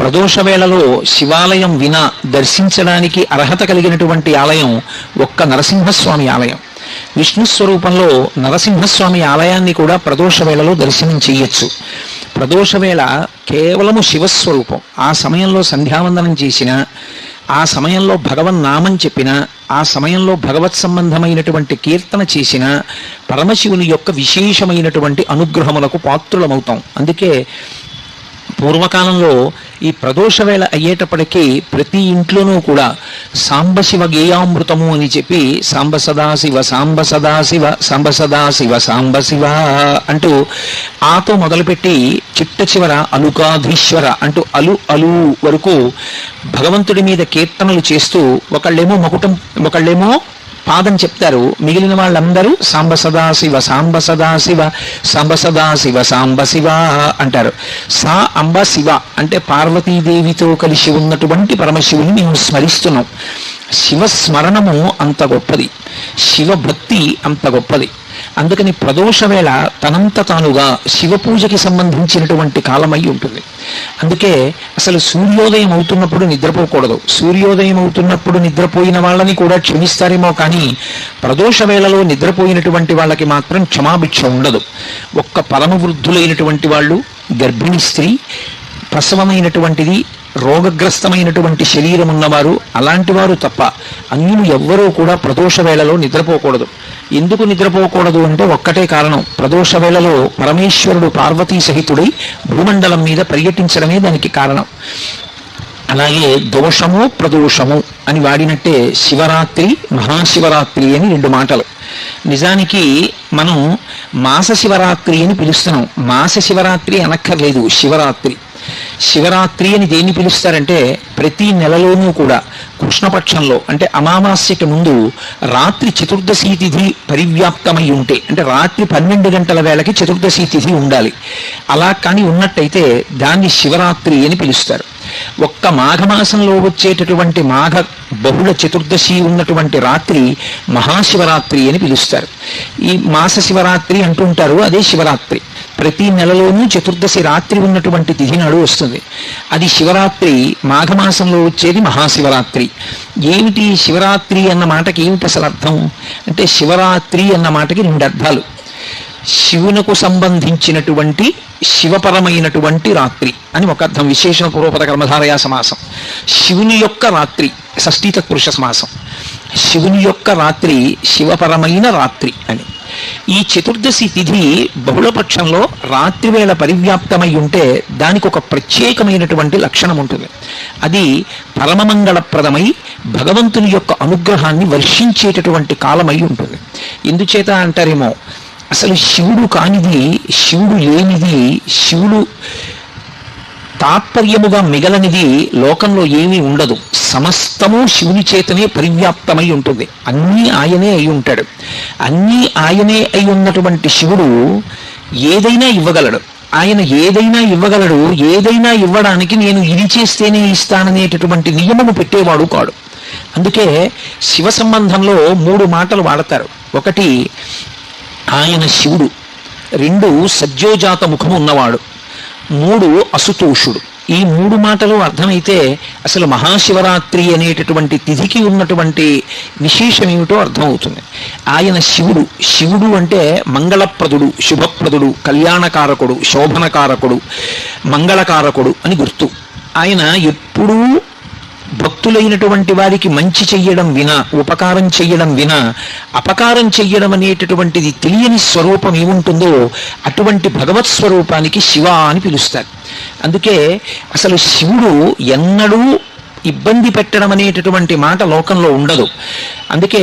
ప్రదోష వేళలో శివాలయం వినా దర్శించడానికి అర్హత కలిగినటువంటి ఆలయం ఒక్క నరసింహస్వామి ఆలయం. విష్ణు స్వరూపంలో నరసింహస్వామి ఆలయాన్ని కూడా ప్రదోష వేళలో దర్శనం చెయ్యొచ్చు. ప్రదోష వేళ కేవలము శివస్వరూపం. ఆ సమయంలో సంధ్యావందనం చేసిన, ఆ సమయంలో భగవన్నామం చెప్పిన, ఆ సమయంలో భగవత్ సంబంధమైనటువంటి కీర్తన చేసిన పరమశివుని యొక్క విశేషమైనటువంటి అనుగ్రహములకు పాత్రులమవుతాం. అందుకే పూర్వకాలంలో ఈ ప్రదోష వేళ అయ్యేటప్పటికీ ప్రతి ఇంట్లోనూ కూడా సాంబశివ గేయామృతము అని చెప్పి సాంబ సదాశివ సాంబ సదాశివ సాంబ సదాశివ సాంబశివ అంటూ ఆతో మొదలుపెట్టి చిట్ట చివర అలుకాధీశ్వర అంటూ అలు అలు వరకు భగవంతుడి మీద కీర్తనలు చేస్తూ ఒకళ్ళేమో మకుటం ఒకళ్ళేమో పాదం చెప్తారు. మిగిలిన వాళ్ళందరూ సాంబ సదాశివ సాంబ సదాశివ సాంబ సదాశివ సాంబశివ అంటారు. సా అంబ శివ అంటే పార్వతీదేవితో కలిసి ఉన్నటువంటి పరమశివుని మేము స్మరిస్తున్నాం. శివస్మరణము అంత గొప్పది, శివభక్తి అంత గొప్పది. అందుకని ప్రదోష వేళ తనంత తానుగా శివ పూజకి సంబంధించినటువంటి కాలమై ఉంటుంది. అందుకే అసలు సూర్యోదయం అవుతున్నప్పుడు నిద్రపోకూడదు. సూర్యోదయం అవుతున్నప్పుడు నిద్రపోయిన వాళ్ళని కూడా క్షమిస్తారేమో కానీ ప్రదోష వేళలో నిద్రపోయినటువంటి వాళ్ళకి మాత్రం క్షమాభిక్ష ఉండదు. ఒక్క పరమవృద్ధులైనటువంటి వాళ్ళు, గర్భిణీ స్త్రీ, ప్రసవమైనటువంటిది, రోగగ్రస్తమైనటువంటి శరీరం ఉన్నవారు, అలాంటి వారు తప్ప అన్యులు ఎవ్వరూ కూడా ప్రదోష వేళలో నిద్రపోకూడదు. ఎందుకు నిద్రపోకూడదు అంటే ఒక్కటే కారణం, ప్రదోష వేళలో పరమేశ్వరుడు పార్వతీ సహితుడై భూమండలం మీద పర్యటించడమే దానికి కారణం. అలాగే దోషము ప్రదోషము అని వాడినట్టే శివరాత్రి మహాశివరాత్రి అని రెండు మాటలు. నిజానికి మనం మాస శివరాత్రి అని పిలుస్తున్నాం. మాస శివరాత్రి అనక్కర్లేదు, శివరాత్రి. శివరాత్రి అని దేన్ని పిలుస్తారంటే ప్రతి నెలలోనూ కూడా కృష్ణపక్షంలో అంటే అమావాస్యకి ముందు రాత్రి చతుర్దశి తిథి పరివ్యాప్తమై ఉంటే, అంటే రాత్రి 12 గంటల వేళకి చతుర్దశి తిథి ఉండాలి. అలా కానీ ఉన్నట్టయితే దాన్ని శివరాత్రి అని పిలుస్తారు. ఒక్క మాఘమాసంలో వచ్చేటటువంటి మాఘ బహుళ చతుర్దశి ఉన్నటువంటి రాత్రి మహాశివరాత్రి అని పిలుస్తారు. ఈ మాస శివరాత్రి అంటుంటారు, అదే శివరాత్రి. ప్రతి నెలలోనూ చతుర్దశి రాత్రి ఉన్నటువంటి తిథి నాడు వస్తుంది. అది శివరాత్రి. మాఘమాసంలో వచ్చేది మహాశివరాత్రి. ఏమిటి శివరాత్రి అన్న మాటకి ఏమిటి అసలు అర్థం అంటే, శివరాత్రి అన్న మాటకి రెండు అర్థాలు. శివునకు సంబంధించినటువంటి శివపరమైనటువంటి రాత్రి అని ఒక అర్థం, విశేషణ పూర్వపద కర్మధారయా సమాసం. శివుని యొక్క రాత్రి షష్ఠీ తత్పురుష సమాసం. శివుని యొక్క రాత్రి శివపరమైన రాత్రి అని. ఈ చతుర్దశి తిథి బహుళపక్షంలో రాత్రివేళ పరివ్యాప్తమై ఉంటే దానికి ఒక ప్రత్యేకమైనటువంటి లక్షణం ఉంటుంది. అది పరమమంగళప్రదమై భగవంతుని యొక్క అనుగ్రహాన్ని వర్షించేటటువంటి కాలమై ఉంటుంది. ఎందుచేత అంటారేమో, అసలు శివుడు కానిది, శివుడు లేనిది, శివుడు తాత్పర్యముగా మిగలనిది లోకంలో ఏమీ ఉండదు. సమస్తము శివుని చేతనే పరివ్యాప్తమై ఉంటుంది. అన్నీ ఆయనే అయి ఉంటాడు. అన్నీ ఆయనే అయి ఉన్నటువంటి శివుడు ఏదైనా ఇవ్వగలడు. ఆయన ఏదైనా ఇవ్వగలడు. ఏదైనా ఇవ్వడానికి నేను ఇది చేస్తేనే ఇస్తాననేటటువంటి నియమము పెట్టేవాడు కాడు. అందుకే శివ సంబంధంలో 3 మాటలు వాడతారు. ఒకటి ఆయన శివుడు, 2 సజ్జోజాత ముఖము ఉన్నవాడు, 3 అసుతోషుడు. ఈ 3 మాటలు అర్థమైతే అసలు మహాశివరాత్రి అనేటటువంటి తిథికి ఉన్నటువంటి విశేషం ఏమిటో అర్థమవుతుంది. ఆయన శివుడు. శివుడు అంటే మంగళప్రదుడు, శుభప్రదుడు, కళ్యాణకారకుడు, శోభనకారకుడు, మంగళకారకుడు అని గుర్తు. ఆయన ఎప్పుడూ భక్తులైనటువంటి వారికి మంచి చెయ్యడం వినా, ఉపకారం చెయ్యడం వినా, అపకారం చెయ్యడం అనేటటువంటిది తెలియని స్వరూపం ఏముంటుందో అటువంటి భగవత్ స్వరూపానికి శివ అని పిలుస్తారు. అందుకే అసలు శివుడు ఎన్నడూ ఇబ్బంది పెట్టడం అనేటటువంటి మాట లోకంలో ఉండదు. అందుకే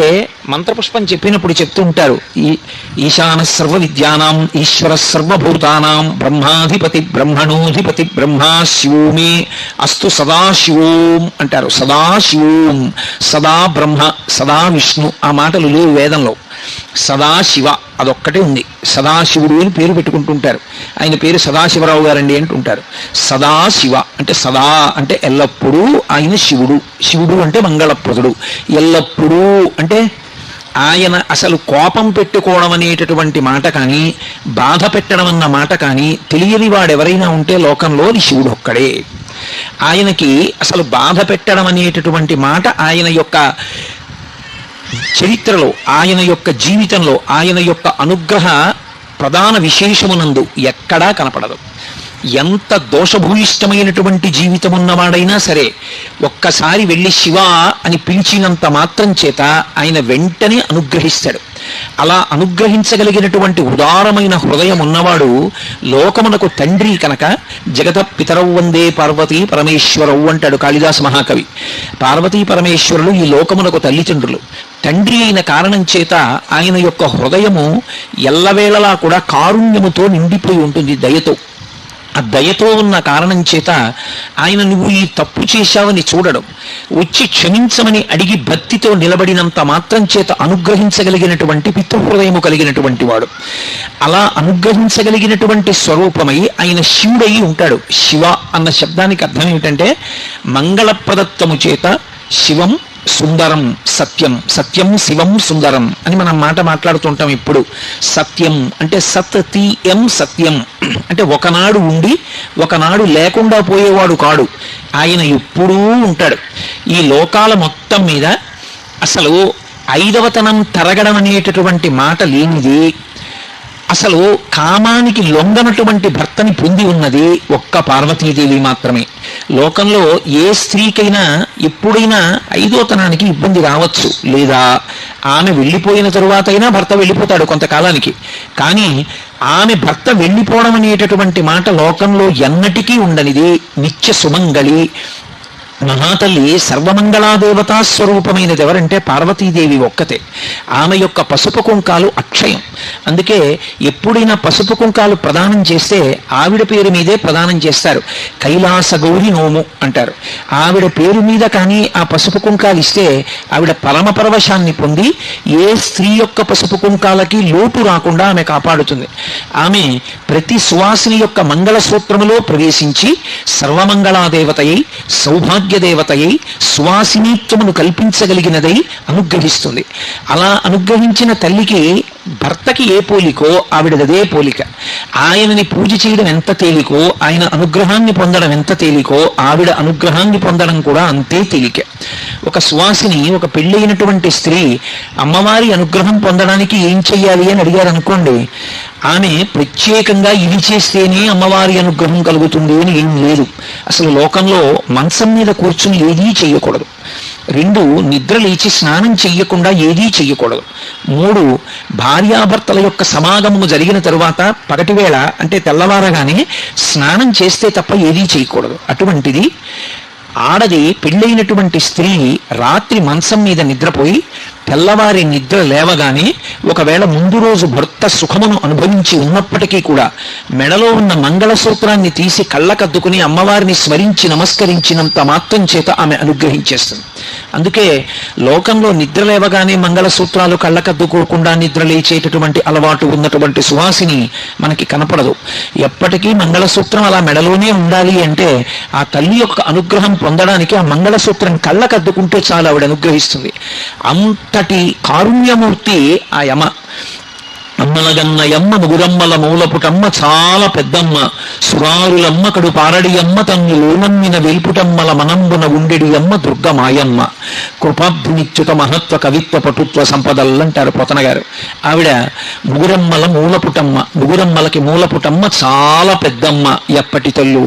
మంత్రపుష్పం చెప్పినప్పుడు చెప్తూ ఉంటారు, ఈశాన సర్వ విద్యానాం ఈశ్వర సర్వభూతానాం బ్రహ్మాధిపతి బ్రహ్మణోధిపతి బ్రహ్మా శివోమే అస్తు సదాశివోం అంటారు. సదాశివోం, సదా బ్రహ్మ, సదా విష్ణు. ఆ మాటలు లేవు వేదంలో. సదాశివ అదొక్కటే ఉంది. సదాశివుడు అని పేరు పెట్టుకుంటుంటారు. ఆయన పేరు సదాశివరావు గారండి అంటుంటారు. సదాశివ అంటే సదా అంటే ఎల్లప్పుడూ ఆయన శివుడు. శివుడు అంటే మంగళప్రదుడు. ఎల్లప్పుడూ అంటే ఆయన అసలు కోపం పెట్టుకోవడం అనేటటువంటి మాట కానీ, బాధ పెట్టడం అన్న మాట కానీ తెలియని వాడెవరైనా ఉంటే లోకంలో అది శివుడు ఒక్కడే. ఆయనకి అసలు బాధ పెట్టడం అనేటటువంటి మాట ఆయన యొక్క చరిత్రలో, ఆయన యొక్క జీవితంలో, ఆయన యొక్క అనుగ్రహ ప్రధాన విశేషమునందు ఎక్కడా కనపడదు. ఎంత దోషభూయిష్టమైనటువంటి జీవితం ఉన్నవాడైనా సరే ఒక్కసారి వెళ్ళి శివ అని పిలిచినంత మాత్రం చేత ఆయన వెంటనే అనుగ్రహిస్తాడు. అలా అనుగ్రహించగలిగినటువంటి ఉదారమైన హృదయం ఉన్నవాడు లోకమునకు తండ్రి కనుక జగత పితరవు వందే పార్వతీ పరమేశ్వరవు అంటాడు కాళిదాస మహాకవి. పార్వతీ పరమేశ్వరులు ఈ లోకమునకు తల్లిదండ్రులు. తండ్రి అయిన కారణం చేత ఆయన యొక్క హృదయము ఎల్లవేళలా కూడా కారుణ్యముతో నిండిపోయి ఉంటుంది, దయతో. ఆ దయతో ఉన్న కారణం చేత ఆయన నువ్వు ఈ తప్పు చేశావని చూడడం, వచ్చి క్షమించమని అడిగి భక్తితో నిలబడినంత మాత్రం చేత అనుగ్రహించగలిగినటువంటి పితృహృదయము కలిగినటువంటి వాడు. అలా అనుగ్రహించగలిగినటువంటి స్వరూపమై ఆయన శివుడై ఉంటాడు. శివ అన్న శబ్దానికి అర్థం ఏమిటంటే మంగళప్రదత్తము చేత శివం సుందరం సత్యం, సత్యం శివం సుందరం అని మనం మాట మాట్లాడుతుంటాం ఇప్పుడు. సత్యం అంటే సత్యం, సత్యం అంటే ఒకనాడు ఉండి ఒకనాడు లేకుండా పోయేవాడు కాడు. ఆయన ఎప్పుడూ ఉంటాడు. ఈ లోకాల మొత్తం మీద అసలు 5వతనం తరగడం అనేటటువంటి మాట లేనిది, అసలు కామానికి లొంగనటువంటి భర్తని పొంది ఉన్నది ఒక్క పార్వతీదేవి మాత్రమే. లోకంలో ఏ స్త్రీకైనా ఎప్పుడైనా 5వతనానికి ఇబ్బంది రావచ్చు, లేదా ఆమె వెళ్ళిపోయిన తరువాత అయినా భర్త వెళ్ళిపోతాడు కొంతకాలానికి. కానీ ఆమె భర్త వెళ్ళిపోవడం అనేటటువంటి మాట లోకంలో ఎన్నటికీ ఉండనిది. నిత్య సుమంగళి మహాతల్లి సర్వమంగళాదేవతా స్వరూపమైనది ఎవరంటే పార్వతీదేవి ఒక్కతే. ఆమె యొక్క పసుపు కుంకాలు అక్షయం. అందుకే ఎప్పుడైనా పసుపు కుంకాలు ప్రదానం చేస్తే ఆవిడ పేరు మీదే ప్రదానం చేస్తారు. కైలాస గౌరి నోము అంటారు. ఆవిడ పేరు మీద కానీ ఆ పసుపు కుంకాలు ఇస్తే ఆవిడ పరమపరవశాన్ని పొంది ఏ స్త్రీ యొక్క పసుపు కుంకాలకి లోటు రాకుండా ఆమె కాపాడుతుంది. ఆమె ప్రతి సువాసిని యొక్క మంగళసూత్రములో ప్రవేశించి సర్వమంగళాదేవతయై సౌభాగ్యదేవతయై సువాసినీత్వమును కల్పించగలిగినదై అనుగ్రహిస్తుంది. అలా అనుగ్రహించిన తల్లికి భర్తకి ఏ పోలికో ఆవిడదే పోలిక. ఆయనని పూజ చేయడం ఎంత తేలికో, ఆయన అనుగ్రహాన్ని పొందడం ఎంత తేలికో, ఆవిడ అనుగ్రహాన్ని పొందడం కూడా అంతే తేలిక. ఒక సువాసిని, ఒక పెళ్ళైనటువంటి స్త్రీ అమ్మవారి అనుగ్రహం పొందడానికి ఏం చెయ్యాలి అని అడిగారు అనుకోండి, ఆమె ప్రత్యేకంగా ఇది చేస్తేనే అమ్మవారి అనుగ్రహం కలుగుతుంది అని ఏం లేదు. అసలు లోకంలో మంచం మీద కూర్చుని ఏదీ చెయ్యకూడదు. 2 నిద్ర లేచి స్నానం చెయ్యకుండా ఏదీ చెయ్యకూడదు. 3 భార్యాభర్తల యొక్క సమాగమము జరిగిన తరువాత పగటివేళ అంటే తెల్లవారగానే స్నానం చేస్తే తప్ప ఏదీ చేయకూడదు. అటువంటిది ఆడది పెళ్ళైనటువంటి స్త్రీ రాత్రి మంచం మీద నిద్రపోయి తెల్లవారి నిద్ర లేవగానే ఒకవేళ ముందు రోజు భర్త సుఖమును అనుభవించి ఉన్నప్పటికీ కూడా మెడలో ఉన్న మంగళసూత్రాన్ని తీసి కళ్ళకద్దుకుని అమ్మవారిని స్మరించి నమస్కరించినంత మాత్రం చేత ఆమె అనుగ్రహించేస్తుంది. అందుకే లోకంలో నిద్ర లేవగానే మంగళసూత్రాలు కళ్ళకద్దుకోకుండా నిద్ర లేచేటటువంటి అలవాటు ఉన్నటువంటి సువాసిని మనకి కనపడదు. ఎప్పటికీ మంగళసూత్రం అలా మెడలోనే ఉండాలి అంటే ఆ తల్లి యొక్క అనుగ్రహం పొందడానికి ఆ మంగళసూత్రం కళ్ళకద్దుకుంటే చాలు, ఆవిడ అనుగ్రహిస్తుంది. అంతటి కారుణ్యమూర్తి ఆ యమ. అమ్మలగన్న యమ్మ ముగురమ్మల మూలపుటమ్మ చాలా పెద్దమ్మ, సురారులమ్మ కడు పారడియమ్మ తన్ను లోనమ్మిన వెల్పుటమ్మల మనంబున ఉండెడి అమ్మ దుర్గమాయమ్మ, కృపాబ్ధినిత్యుత మహత్వ కవిత్వ పటుత్వ సంపదలంటారు పోతన గారు. ఆవిడ ముగురమ్మల మూలపుటమ్మ, ముగురమ్మలకి మూలపుటమ్మ చాలా పెద్దమ్మ. ఎప్పటి తల్లు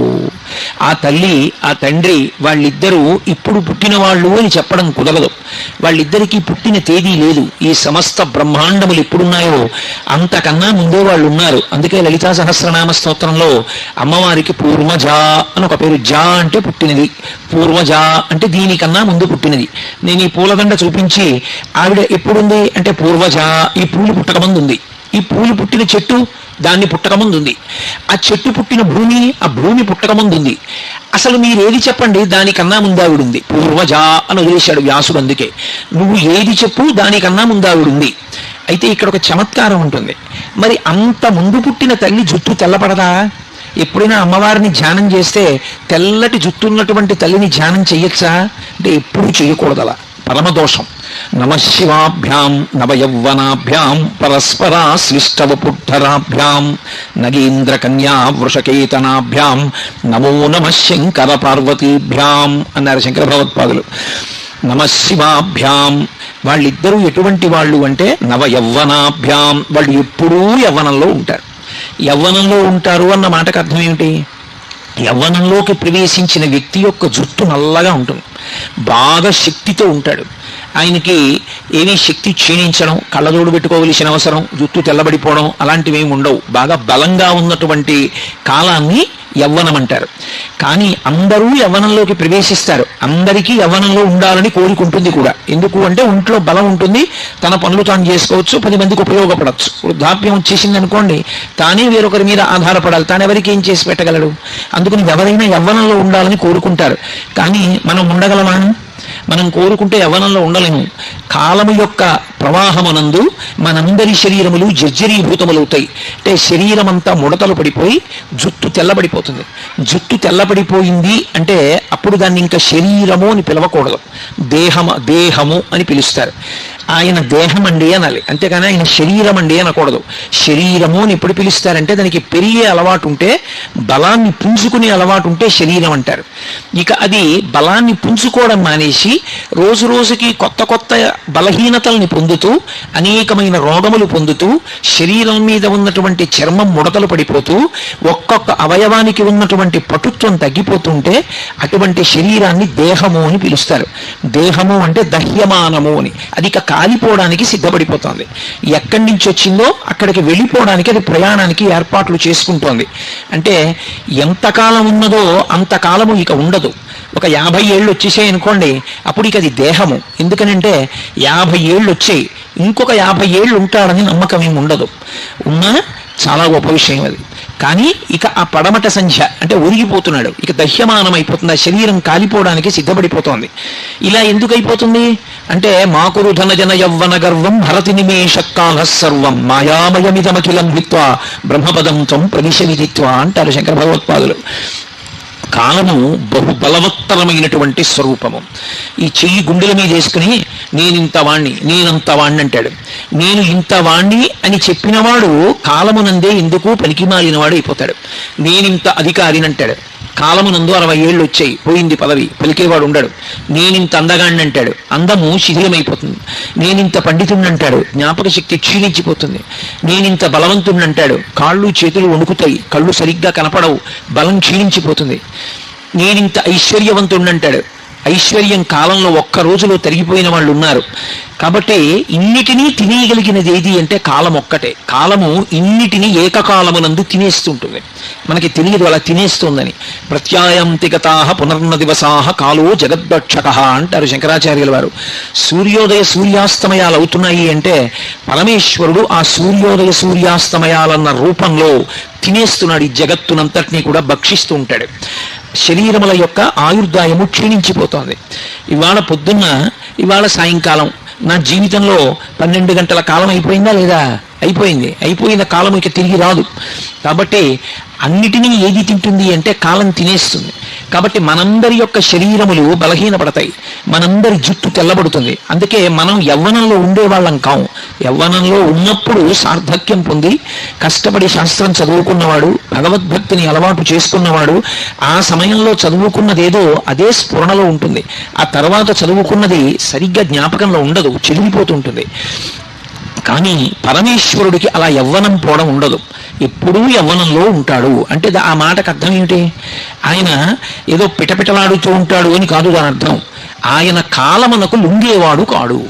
ఆ తల్లి ఆ తండ్రి వాళ్ళిద్దరూ ఇప్పుడు పుట్టిన వాళ్ళు అని చెప్పడం కుదరదు. వాళ్ళిద్దరికీ పుట్టిన తేదీ లేదు. ఈ సమస్త బ్రహ్మాండములు ఎప్పుడున్నాయో అంతకన్నా ముందే వాళ్ళు ఉన్నారు. అందుకే లలితా సహస్రనామ స్తోత్రంలో అమ్మవారికి పూర్వజ అని ఒక పేరు. జా అంటే పుట్టినది, పూర్వజ అంటే దీనికన్నా ముందు పుట్టినది. నేను ఈ పూలదండ చూపించి ఆవిడ ఎప్పుడుంది అంటే పూర్వజ, ఈ పూలు పుట్టకముందు ఉంది. ఈ పూలు పుట్టిన చెట్టు దాన్ని పుట్టకముందు ఉంది. ఆ చెట్టు పుట్టిన భూమి ఆ భూమి పుట్టకముందు ఉంది. అసలు మీరేది చెప్పండి దానికన్నా ముందావిడుంది. పూర్వజ అని వదిలేశాడు వ్యాసుడు. అందుకే నువ్వు ఏది చెప్పు దానికన్నా ముందావిడుంది. అయితే ఇక్కడ ఒక చమత్కారం ఉంటుంది. మరి అంత ముందు పుట్టిన తల్లి జుట్టు తెల్లపడదా? ఎప్పుడైనా అమ్మవారిని ధ్యానం చేస్తే తెల్లటి జుట్టు ఉన్నటువంటి తల్లిని ధ్యానం చెయ్యొచ్చా అంటే ఎప్పుడూ చేయకూడదు, అలా పరమదోషం. నమశివాభ్యాం నవయౌవనాభ్యాం పరస్పరాశ్లిష్టవపుద్ధరాభ్యాం నగేంద్ర కన్యా వృషకేతనాభ్యాం నమో నమః శంకర పార్వతీభ్యాం అన్నారు శంకర భగవత్పాదులు. నమశివాభ్యాం వాళ్ళిద్దరూ ఎటువంటి వాళ్ళు అంటే నవయౌవనాభ్యాం, వాళ్ళు ఎప్పుడూ యవ్వనంలో ఉంటారు. యవ్వనంలో ఉంటారు అన్న మాటకు అర్థం ఏమిటి? యవ్వనంలోకి ప్రవేశించిన వ్యక్తి యొక్క జుట్టు నల్లగా ఉంటుంది, బాగా శక్తితో ఉంటాడు. ఆయనకి ఏమీ శక్తి క్షీణించడం, కళ్ళజోడు పెట్టుకోవలసిన అవసరం, జుట్టు తెల్లబడిపోవడం అలాంటివి ఏమి ఉండవు. బాగా బలంగా ఉన్నటువంటి కాలాన్ని యవ్వనం అంటారు. కానీ అందరూ యవ్వనంలోకి ప్రవేశిస్తారు. అందరికీ యవ్వనంలో ఉండాలని కోరుకుంటుంది కూడా. ఎందుకు అంటే ఒంట్లో బలం ఉంటుంది, తన పనులు తాను చేసుకోవచ్చు, 10 మందికి ఉపయోగపడవచ్చు. వృద్ధాప్యం వచ్చేసింది అనుకోండి, తానే వేరొకరి మీద ఆధారపడాలి, తాను ఎవరికి ఏం చేసి పెట్టగలడు. అందుకని ఎవరైనా యవ్వనంలో ఉండాలని కోరుకుంటారు. కానీ మనం ఉండగలమా? మనం కోరుకుంటే యవ్వనంలో ఉండలేము. కాలము యొక్క ప్రవాహమునందు మనందరి శరీరములు జర్జరీభూతములవుతాయి. అంటే శరీరం అంతా ముడతలు పడిపోయి జుట్టు తెల్లబడిపోతుంది. జుట్టు తెల్లబడిపోయింది అంటే అప్పుడు దాన్ని ఇంకా శరీరము అని పిలవకూడదు, దేహము అని పిలుస్తారు. ఆయన దేహం అండి అనాలి, అంతేగాని ఆయన శరీరం అండి అనకూడదు. శరీరము అని ఎప్పుడు పిలుస్తారంటే దానికి పెరిగే అలవాటు ఉంటే, బలాన్ని పుంజుకునే అలవాటు ఉంటే శరీరం అంటారు. ఇక అది బలాన్ని పుంజుకోవడం మానేసి రోజు రోజుకి కొత్త కొత్త బలహీనతల్ని పొందుతూ అనేకమైన రోగములు పొందుతూ శరీరం మీద ఉన్నటువంటి చర్మం ముడతలు పడిపోతూ ఒక్కొక్క అవయవానికి ఉన్నటువంటి పటుత్వం తగ్గిపోతుంటే అటువంటి శరీరాన్ని దేహము అని పిలుస్తారు. దేహము అంటే దహ్యమానము అని. అది కాలిపోవడానికి సిద్ధపడిపోతుంది. ఎక్కడి నుంచి వచ్చిందో అక్కడికి వెళ్ళిపోవడానికి అది ప్రయాణానికి ఏర్పాట్లు చేసుకుంటోంది. అంటే ఎంతకాలం ఉన్నదో అంతకాలము ఇక ఉండదు. ఒక 50 ఏళ్ళు వచ్చేసాయి అనుకోండి, అప్పుడు ఇక అది దేహము. ఎందుకనంటే 50 ఏళ్ళు వచ్చాయి, ఇంకొక 50 ఏళ్ళు ఉంటాడని నమ్మకం ఏమి ఉండదు. ఉన్నా చాలా గొప్ప విషయం అది. కానీ ఇక ఆ పడమట సంధ్య అంటే ఒరిగిపోతున్నాడు, ఇక దహ్యమానం అయిపోతుంది, ఆ శరీరం కాలిపోవడానికి సిద్ధపడిపోతోంది. ఇలా ఎందుకు అయిపోతుంది అంటే మాకురు ధనజన యవ్వన గర్వం భరతి నిమేషకాల సర్వం మాయామయమిదమఖిలం హిత్వా బ్రహ్మపదం త్వం ప్రవిశమిదిత్వా అంటారు శంకర భగవత్పాదులు. కాలము బహు బలవత్తరమైనటువంటి స్వరూపము. ఈ చెయ్యి గుండెల మీద వేసుకుని నేనింత వాణ్ణి నేనంత వాణ్ణి అంటాడు. నేను ఇంత వాణ్ణి అని చెప్పినవాడు కాలమునందే ఎందుకు పలికిమాలినవాడు అయిపోతాడు. నేనింత అధికారిని అంటాడు. కాలమునందు 60 ఏళ్ళు వచ్చాయి, పోయింది పదవి, పలికేవాడు ఉండడు. నేనింత అందగాణ్ణి అంటాడు, అందము శిథిలమైపోతుంది. నేనింత పండితుడిని అంటాడు, జ్ఞాపక శక్తి క్షీణించిపోతుంది. నేనింత బలవంతుడిని అంటాడు, కాళ్ళు చేతులు వణుకుతాయి, కళ్ళు సరిగ్గా కనపడవు, బలం క్షీణించిపోతుంది. నేనింత ఐశ్వర్యవంతుడిని అంటాడు, ఐశ్వర్యం కాలంలో ఒక్క రోజులో తరిగిపోయిన వాళ్ళు ఉన్నారు. కాబట్టి ఇన్నిటినీ తినేయగలిగినది ఏది అంటే కాలం ఒక్కటే. కాలము ఇన్నిటినీ ఏకకాలమునందు తినేస్తుంటుంది. మనకి తెలియదు అలా తినేస్తుందని. ప్రత్యాయంతిగతాః పునర్నదివసాః కాలో జగద్భక్షకః అంటారు శంకరాచార్యుల వారు. సూర్యోదయ సూర్యాస్తమయాలు అవుతున్నాయి అంటే పరమేశ్వరుడు ఆ సూర్యోదయ సూర్యాస్తమయాలన్న రూపంలో తినేస్తున్నాడు. ఈ జగత్తునంతటినీ కూడా భక్షిస్తూ ఉంటాడు. శరీరముల యొక్క ఆయుర్దాయము క్షీణించిపోతోంది. ఇవాళ పొద్దున్న, ఇవాళ సాయంకాలం నా జీవితంలో 12 గంటల కాలం అయిపోయిందా లేదా? అయిపోయింది. అయిపోయిన కాలం ఇక తిరిగి రాదు. కాబట్టి అన్నిటినీ ఏది తింటుంది అంటే కాలం తినేస్తుంది. కాబట్టి మనందరి యొక్క శరీరములు బలహీనపడతాయి, మనందరి జుట్టు తెల్లబడుతుంది. అందుకే మనం యవ్వనంలో ఉండేవాళ్ళం కాము. యవ్వనంలో ఉన్నప్పుడు సార్థక్యం పొంది కష్టపడి శాస్త్రం చదువుకున్నవాడు, భగవద్భక్తిని అలవాటు చేసుకున్నవాడు ఆ సమయంలో చదువుకున్నదేదో అదే స్ఫురణలో ఉంటుంది. ఆ తర్వాత చదువుకున్నది సరిగ్గా జ్ఞాపకంలో ఉండదు, చెదిరిపోతుంటుంది. కానీ పరమేశ్వరుడికి అలా యవ్వనం పోవడం ఉండదు, ఎప్పుడూ యవ్వనంలో ఉంటాడు. అంటే ఆ మాటకు అర్థం ఏమిటి? ఆయన ఏదో పిటపిటలాడుతూ ఉంటాడు అని కాదు దాని అర్థం. ఆయన కాలమునకు లొంగేవాడు కాడు.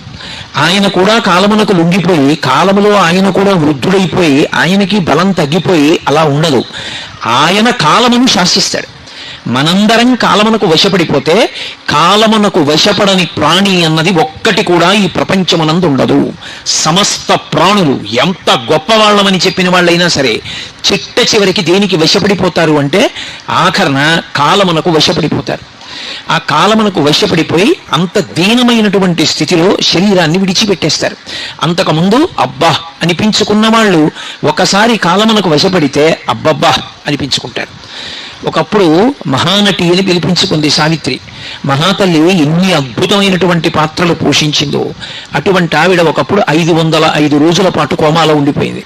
ఆయన కూడా కాలమునకు లొంగిపోయి, కాలములో ఆయన కూడా వృద్ధుడైపోయి, ఆయనకి బలం తగ్గిపోయి అలా ఉండదు. ఆయన కాలమును శాసిస్తాడు. మనందరం కాలమునకు వశపడిపోతే కాలమునకు వశపడని ప్రాణి అన్నది ఒక్కటి కూడా ఈ ప్రపంచమునందు ఉండదు. సమస్త ప్రాణులు ఎంత గొప్పవాళ్ళమని చెప్పిన వాళ్ళైనా సరే చిట్ట చివరికి దేనికి వశపడిపోతారు అంటే ఆఖరణ కాలమునకు వశపడిపోతారు. ఆ కాలమునకు వశపడిపోయి అంత దీనమైనటువంటి స్థితిలో శరీరాన్ని విడిచిపెట్టేస్తారు. అంతకుముందు అబ్బా అనిపించుకున్న వాళ్ళు ఒకసారి కాలమునకు వశపడితే అబ్బబ్బా అనిపించుకుంటారు. ఒకప్పుడు మహానటి అని పిలిపించుకుంది సావిత్రి. మహాతల్లి ఎన్ని అద్భుతమైనటువంటి పాత్రలు పోషించిందో. అటువంటి ఆవిడ ఒకప్పుడు 505 రోజుల పాటు కోమాలో ఉండిపోయింది.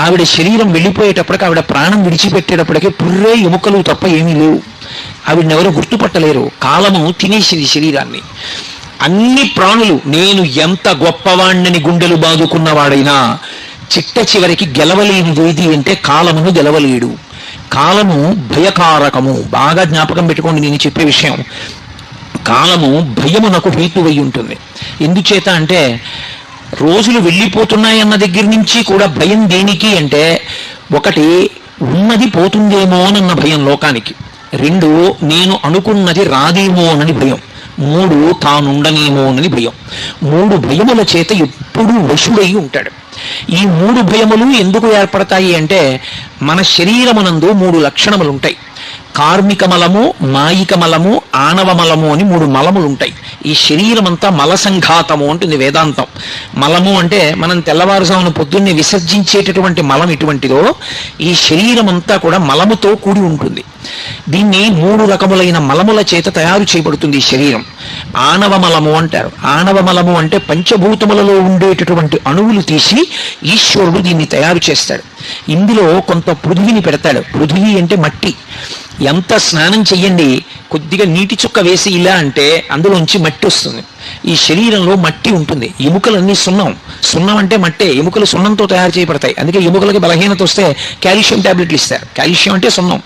ఆవిడ శరీరం వెళ్ళిపోయేటప్పటికి, ఆవిడ ప్రాణం విడిచిపెట్టేటప్పటికే పుర్రే ఎముకలు తప్ప ఏమీ లేవు. ఆవిడని ఎవరో గుర్తుపట్టలేరు. కాలము తినేసింది శరీరాన్ని. అన్ని ప్రాణులు నేను ఎంత గొప్పవాణ్ణని గుండెలు బాదుకున్నవాడైనా చిట్ట చివరికి గెలవలేనిదేది అంటే కాలమును గెలవలేడు. కాలము భయకారకము. బాగా జ్ఞాపకం పెట్టుకోండి నేను చెప్పే విషయం. కాలము భయమునకు హేతువై ఉంటుంది. ఎందుచేత అంటే రోజులు వెళ్ళిపోతున్నాయన్న దగ్గర నుంచి కూడా భయం దేనికి అంటే, ఒకటి ఉన్నది పోతుందేమోనన్న భయం లోకానికి, 2 నేను అనుకున్నది రాదేమోనని భయం, 3 తానుండనేమోనని భయం. 3 భయముల చేత ఎప్పుడూ వశుడై ఉంటాడు. ఈ 3 భయములు ఎందుకు ఏర్పడతాయి అంటే మన శరీరమునందు 3 లక్షణములు ఉంటాయి. కార్మిక మలము, మాయిక మలము, ఆణవ మలము అని 3 మలములు ఉంటాయి. ఈ శరీరం అంతా మల సంఘాతము అంటుంది వేదాంతం. మలము అంటే మనం తెల్లవారుజామున పొద్దున్నే విసర్జించేటటువంటి మలం ఎటువంటిదో ఈ శరీరం అంతా కూడా మలముతో కూడి ఉంటుంది. దీన్ని 3 రకములైన మలముల చేత తయారు చేయబడుతుంది ఈ శరీరం. ఆణవ మలము అంటారు. ఆణవ మలము అంటే పంచభూతములలో ఉండేటటువంటి అణువులు తీసి ఈశ్వరుడు దీన్ని తయారు చేస్తాడు. ఇందులో కొంత పృథివిని పెడతాడు. పృథివి అంటే మట్టి. ఎంత స్నానం చెయ్యండి, కొద్దిగా నీటి చుక్క వేసి ఇలా అంటే అందులోంచి మట్టి వస్తుంది. ఈ శరీరంలో మట్టి ఉంటుంది. ఎముకలన్నీ సున్నం. సున్నం అంటే మట్టే. ఎముకలు సున్నంతో తయారు చేయబడతాయి. అందుకే ఎముకలకి బలహీనత వస్తే కాల్షియం టాబ్లెట్లు ఇస్తారు. కాల్షియం అంటే సున్నం.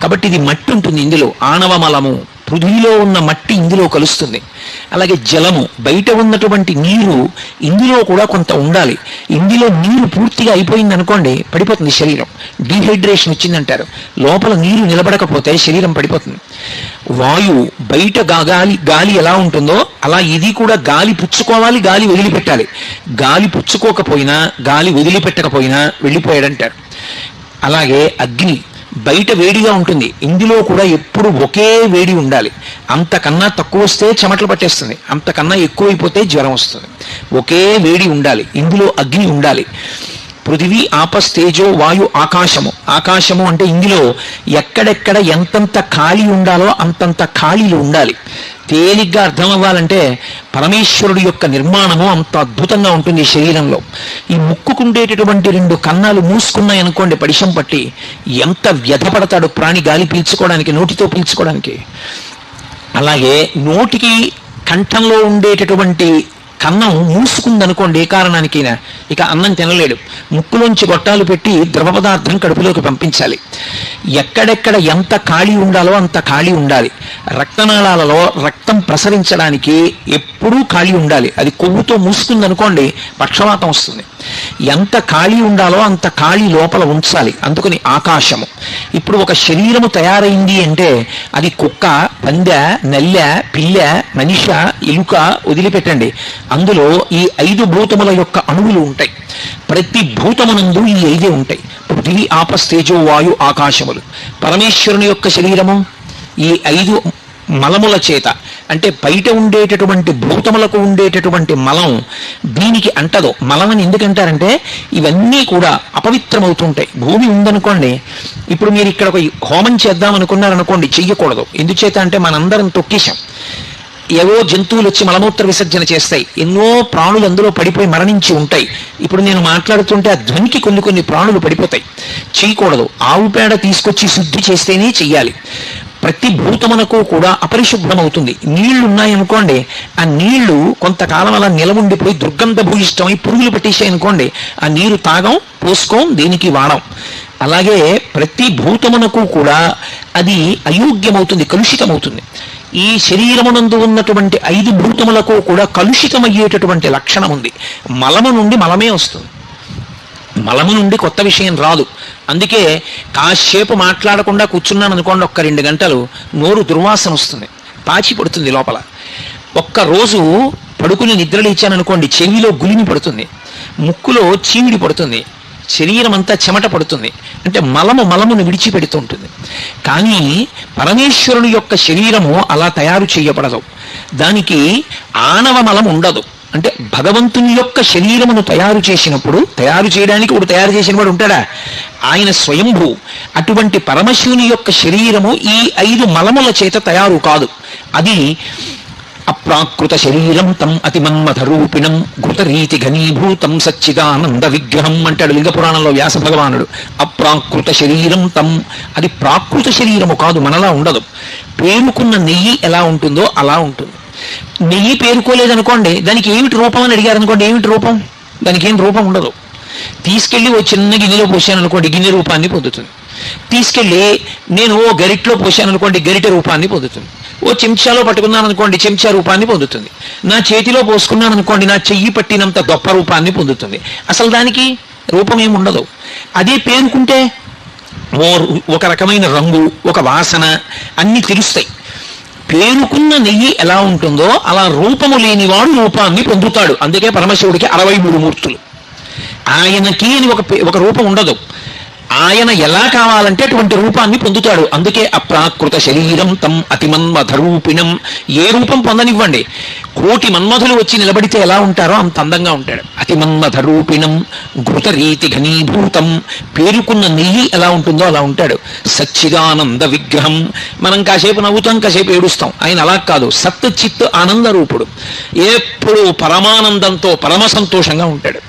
కాబట్టి ఇది మట్టి ఉంటుంది ఇందులో. ఆణవ మలము, పృథ్వీలో ఉన్న మట్టి ఇందులో కలుస్తుంది. అలాగే జలము, బయట ఉన్నటువంటి నీరు ఇందులో కూడా కొంత ఉండాలి. ఇందులో నీరు పూర్తిగా అయిపోయింది అనుకోండి, పడిపోతుంది శరీరం. డీహైడ్రేషన్ వచ్చిందంటారు. లోపల నీరు నిలబడకపోతే శరీరం పడిపోతుంది. వాయువు, బయట గాలి ఎలా ఉంటుందో అలా ఇది కూడా గాలి పుచ్చుకోవాలి, గాలి వదిలిపెట్టాలి. గాలి పుచ్చుకోకపోయినా, గాలి వదిలిపెట్టకపోయినా వెళ్ళిపోయాడంటారు. అలాగే అగ్ని, బయట వేడిగా ఉంటుంది, ఇందులో కూడా ఎప్పుడు ఒకే వేడి ఉండాలి. అంతకన్నా తక్కువ వస్తే చెమటలు పట్టేస్తుంది, అంతకన్నా ఎక్కువైపోతే జ్వరం వస్తుంది. ఒకే వేడి ఉండాలి, ఇందులో అగ్ని ఉండాలి. పృథివీ, ఆపస్, తేజో, వాయు, ఆకాశము. ఆకాశము అంటే ఇందులో ఎక్కడెక్కడ ఎంతంత ఖాళీ ఉండాలో అంతంత ఖాళీలు ఉండాలి. తేలిగ్గా అర్థం అవ్వాలంటే పరమేశ్వరుడు యొక్క నిర్మాణము అంత అద్భుతంగా ఉంటుంది ఈ శరీరంలో. ఈ ముక్కుకుండేటటువంటి 2 కన్నాలు మూసుకున్నాయి అనుకోండి పడిశం పట్టి, ఎంత వ్యధపడతాడు ప్రాణి గాలి పీల్చుకోవడానికి, నోటితో పీల్చుకోవడానికి. అలాగే నోటికి కంఠంలో ఉండేటటువంటి కన్నం మూసుకుందనుకోండి ఏ కారణానికైనా, ఇక అన్నం తినలేడు. ముక్కులోంచి గొట్టాలు పెట్టి ద్రవ పదార్థం కడుపులోకి పంపించాలి. ఎక్కడెక్కడ ఎంత ఖాళీ ఉండాలో అంత ఖాళీ ఉండాలి. రక్తనాళాలలో రక్తం ప్రసరించడానికి ఎప్పుడూ ఖాళీ ఉండాలి. అది కొవ్వుతో మూసుకుందనుకోండి పక్షవాతం వస్తుంది. ఎంత ఖాళీ ఉండాలో అంత ఖాళీ లోపల ఉంచాలి. అందుకని ఆకాశము. ఇప్పుడు ఒక శరీరము తయారైంది అంటే అది కుక్క, పందె, నల్లె, పిల్ల, మనిష, ఎలుక వదిలిపెట్టండి, అందులో ఈ 5 భూతముల యొక్క అణువులు ఉంటాయి. ప్రతి భూతమునందు ఈ 5 ఉంటాయి. పృథివీ, ఆపస్తేజో, వాయు, ఆకాశములు. పరమేశ్వరుని యొక్క శరీరము ఈ 5 మలముల చేత, అంటే బయట ఉండేటటువంటి భూతములకు ఉండేటటువంటి మలం దీనికి అంటదు. మలం అని ఎందుకంటారంటే ఇవన్నీ కూడా అపవిత్రమవుతుంటాయి. భూమి ఉందనుకోండి, ఇప్పుడు మీరు ఇక్కడ ఒక హోమం చేద్దాం అనుకున్నారనుకోండి, చెయ్యకూడదు. ఎందుచేత అంటే మనందరం తొక్కేశాం. ఏవో జంతువులు వచ్చి మలమూత్ర విసర్జన చేస్తాయి. ఎన్నో ప్రాణులు అందులో పడిపోయి మరణించి ఉంటాయి. ఇప్పుడు నేను మాట్లాడుతుంటే ఆ ధ్వనికి కొన్ని ప్రాణులు పడిపోతాయి. చేయకూడదు. ఆవు పేడ తీసుకొచ్చి శుద్ధి చేస్తేనే చెయ్యాలి. ప్రతి భూతమునకు కూడా అపరిశుభ్రమవుతుంది. నీళ్లు ఉన్నాయనుకోండి, ఆ నీళ్లు కొంతకాలం అలా నిలవుండిపోయి దుర్గంధ భూయిష్టమై పురుగులు పట్టేసాయి అనుకోండి, ఆ నీరు తాగం, పోసుకోం, దేనికి వాడం. అలాగే ప్రతి భూతమునకు కూడా అది అయోగ్యమవుతుంది, కలుషితమవుతుంది. ఈ శరీరమునందు ఉన్నటువంటి 5 భూతములకు కూడా కలుషితమయ్యేటటువంటి లక్షణం ఉంది. మలము నుండి మలమే వస్తుంది, మలము నుండి కొత్త విషయం రాదు. అందుకే కాసేపు మాట్లాడకుండా కూర్చున్నాను అనుకోండి, ఒక్క 2 గంటలు నోరు దుర్వాసన వస్తుంది, పాచి పడుతుంది లోపల. ఒక్కరోజు పడుకుని నిద్రలేచాననుకోండి, చెవిలో గులిమి పడుతుంది, ముక్కులో చీమిడి పడుతుంది, శరీరం అంతా చెమట పడుతుంది. అంటే మలమును విడిచిపెడుతుంటుంది. కానీ పరమేశ్వరుని యొక్క శరీరము అలా తయారు చేయబడదు. దానికి ఆనవ మలం ఉండదు. అంటే భగవంతుని యొక్క శరీరమును తయారు చేసినప్పుడు, తయారు చేయడానికి ఇప్పుడు తయారు చేసిన వాడు ఉంటాడా? ఆయన స్వయంభూ. అటువంటి పరమశివుని యొక్క శరీరము ఈ 5 మలముల చేత తయారు కాదు. అది అప్రాకృత శరీరం తం అతిమన్మథరూపిణం ఘృతరీతి ఘనీభూతం సచ్చిదానంద విగ్రహం అంటాడు లింగ పురాణంలో వ్యాస భగవానుడు. అప్రాకృత శరీరం తం, అది ప్రాకృత శరీరము కాదు, మనలా ఉండదు. పేరుకున్న నెయ్యి ఎలా ఉంటుందో అలా ఉంటుంది. నెయ్యి పేరుకోలేదనుకోండి, దానికి ఏమిటి రూపం అని అడిగారు అనుకోండి, ఏమిటి రూపం? దానికి ఏం రూపం ఉండదు. తీసుకెళ్ళి ఓ చిన్న గిన్నెలో పోసాను అనుకోండి, గిన్నె రూపాన్ని పొందుతుంది. తీసుకెళ్ళి నేను ఓ గరిటలో పోసాను అనుకోండి, గరిటె రూపాన్ని పొందుతుంది. ఓ చెంచాలో పట్టుకున్నాను అనుకోండి, చెంచా రూపాన్ని పొందుతుంది. నా చేతిలో పోసుకున్నాను అనుకోండి, నా చెయ్యి పట్టినంత గొప్ప రూపాన్ని పొందుతుంది. అసలు దానికి రూపం ఏమి ఉండదు. అదే పేరుకుంటే ఒక రకమైన రంగు, ఒక వాసన అన్ని తెలుస్తాయి. పేరుకున్న నెయ్యి ఎలా ఉంటుందో అలా రూపము లేనివాడు రూపాన్ని పొందుతాడు. అందుకే పరమశివుడికి 63 మూర్తులు. ఆయనకి అని ఒక రూపం ఉండదు. ఆయన ఎలా కావాలంటే అటువంటి రూపాన్ని పొందుతాడు. అందుకే అప్రాకృత శరీరం తం అతిమన్మథరూపిణం. ఏ రూపం పొందనివ్వండి, 1,000,000 మన్మథులు వచ్చి నిలబడితే ఎలా ఉంటారో అంత అందంగా ఉంటాడు. అతిమన్మథరూపిణం ఘృతరీతి ఘనీభూతం. పేరుకున్న నెయ్యి ఎలా ఉంటుందో అలా ఉంటాడు. సచ్చిదానంద విగ్రహం. మనం కాసేపు నవ్వుతాం, కాసేపు ఏడుస్తాం. ఆయన అలా కాదు, సత్ చిత్ ఆనంద రూపుడు. ఎప్పుడూ పరమానందంతో పరమ సంతోషంగా ఉంటాడు.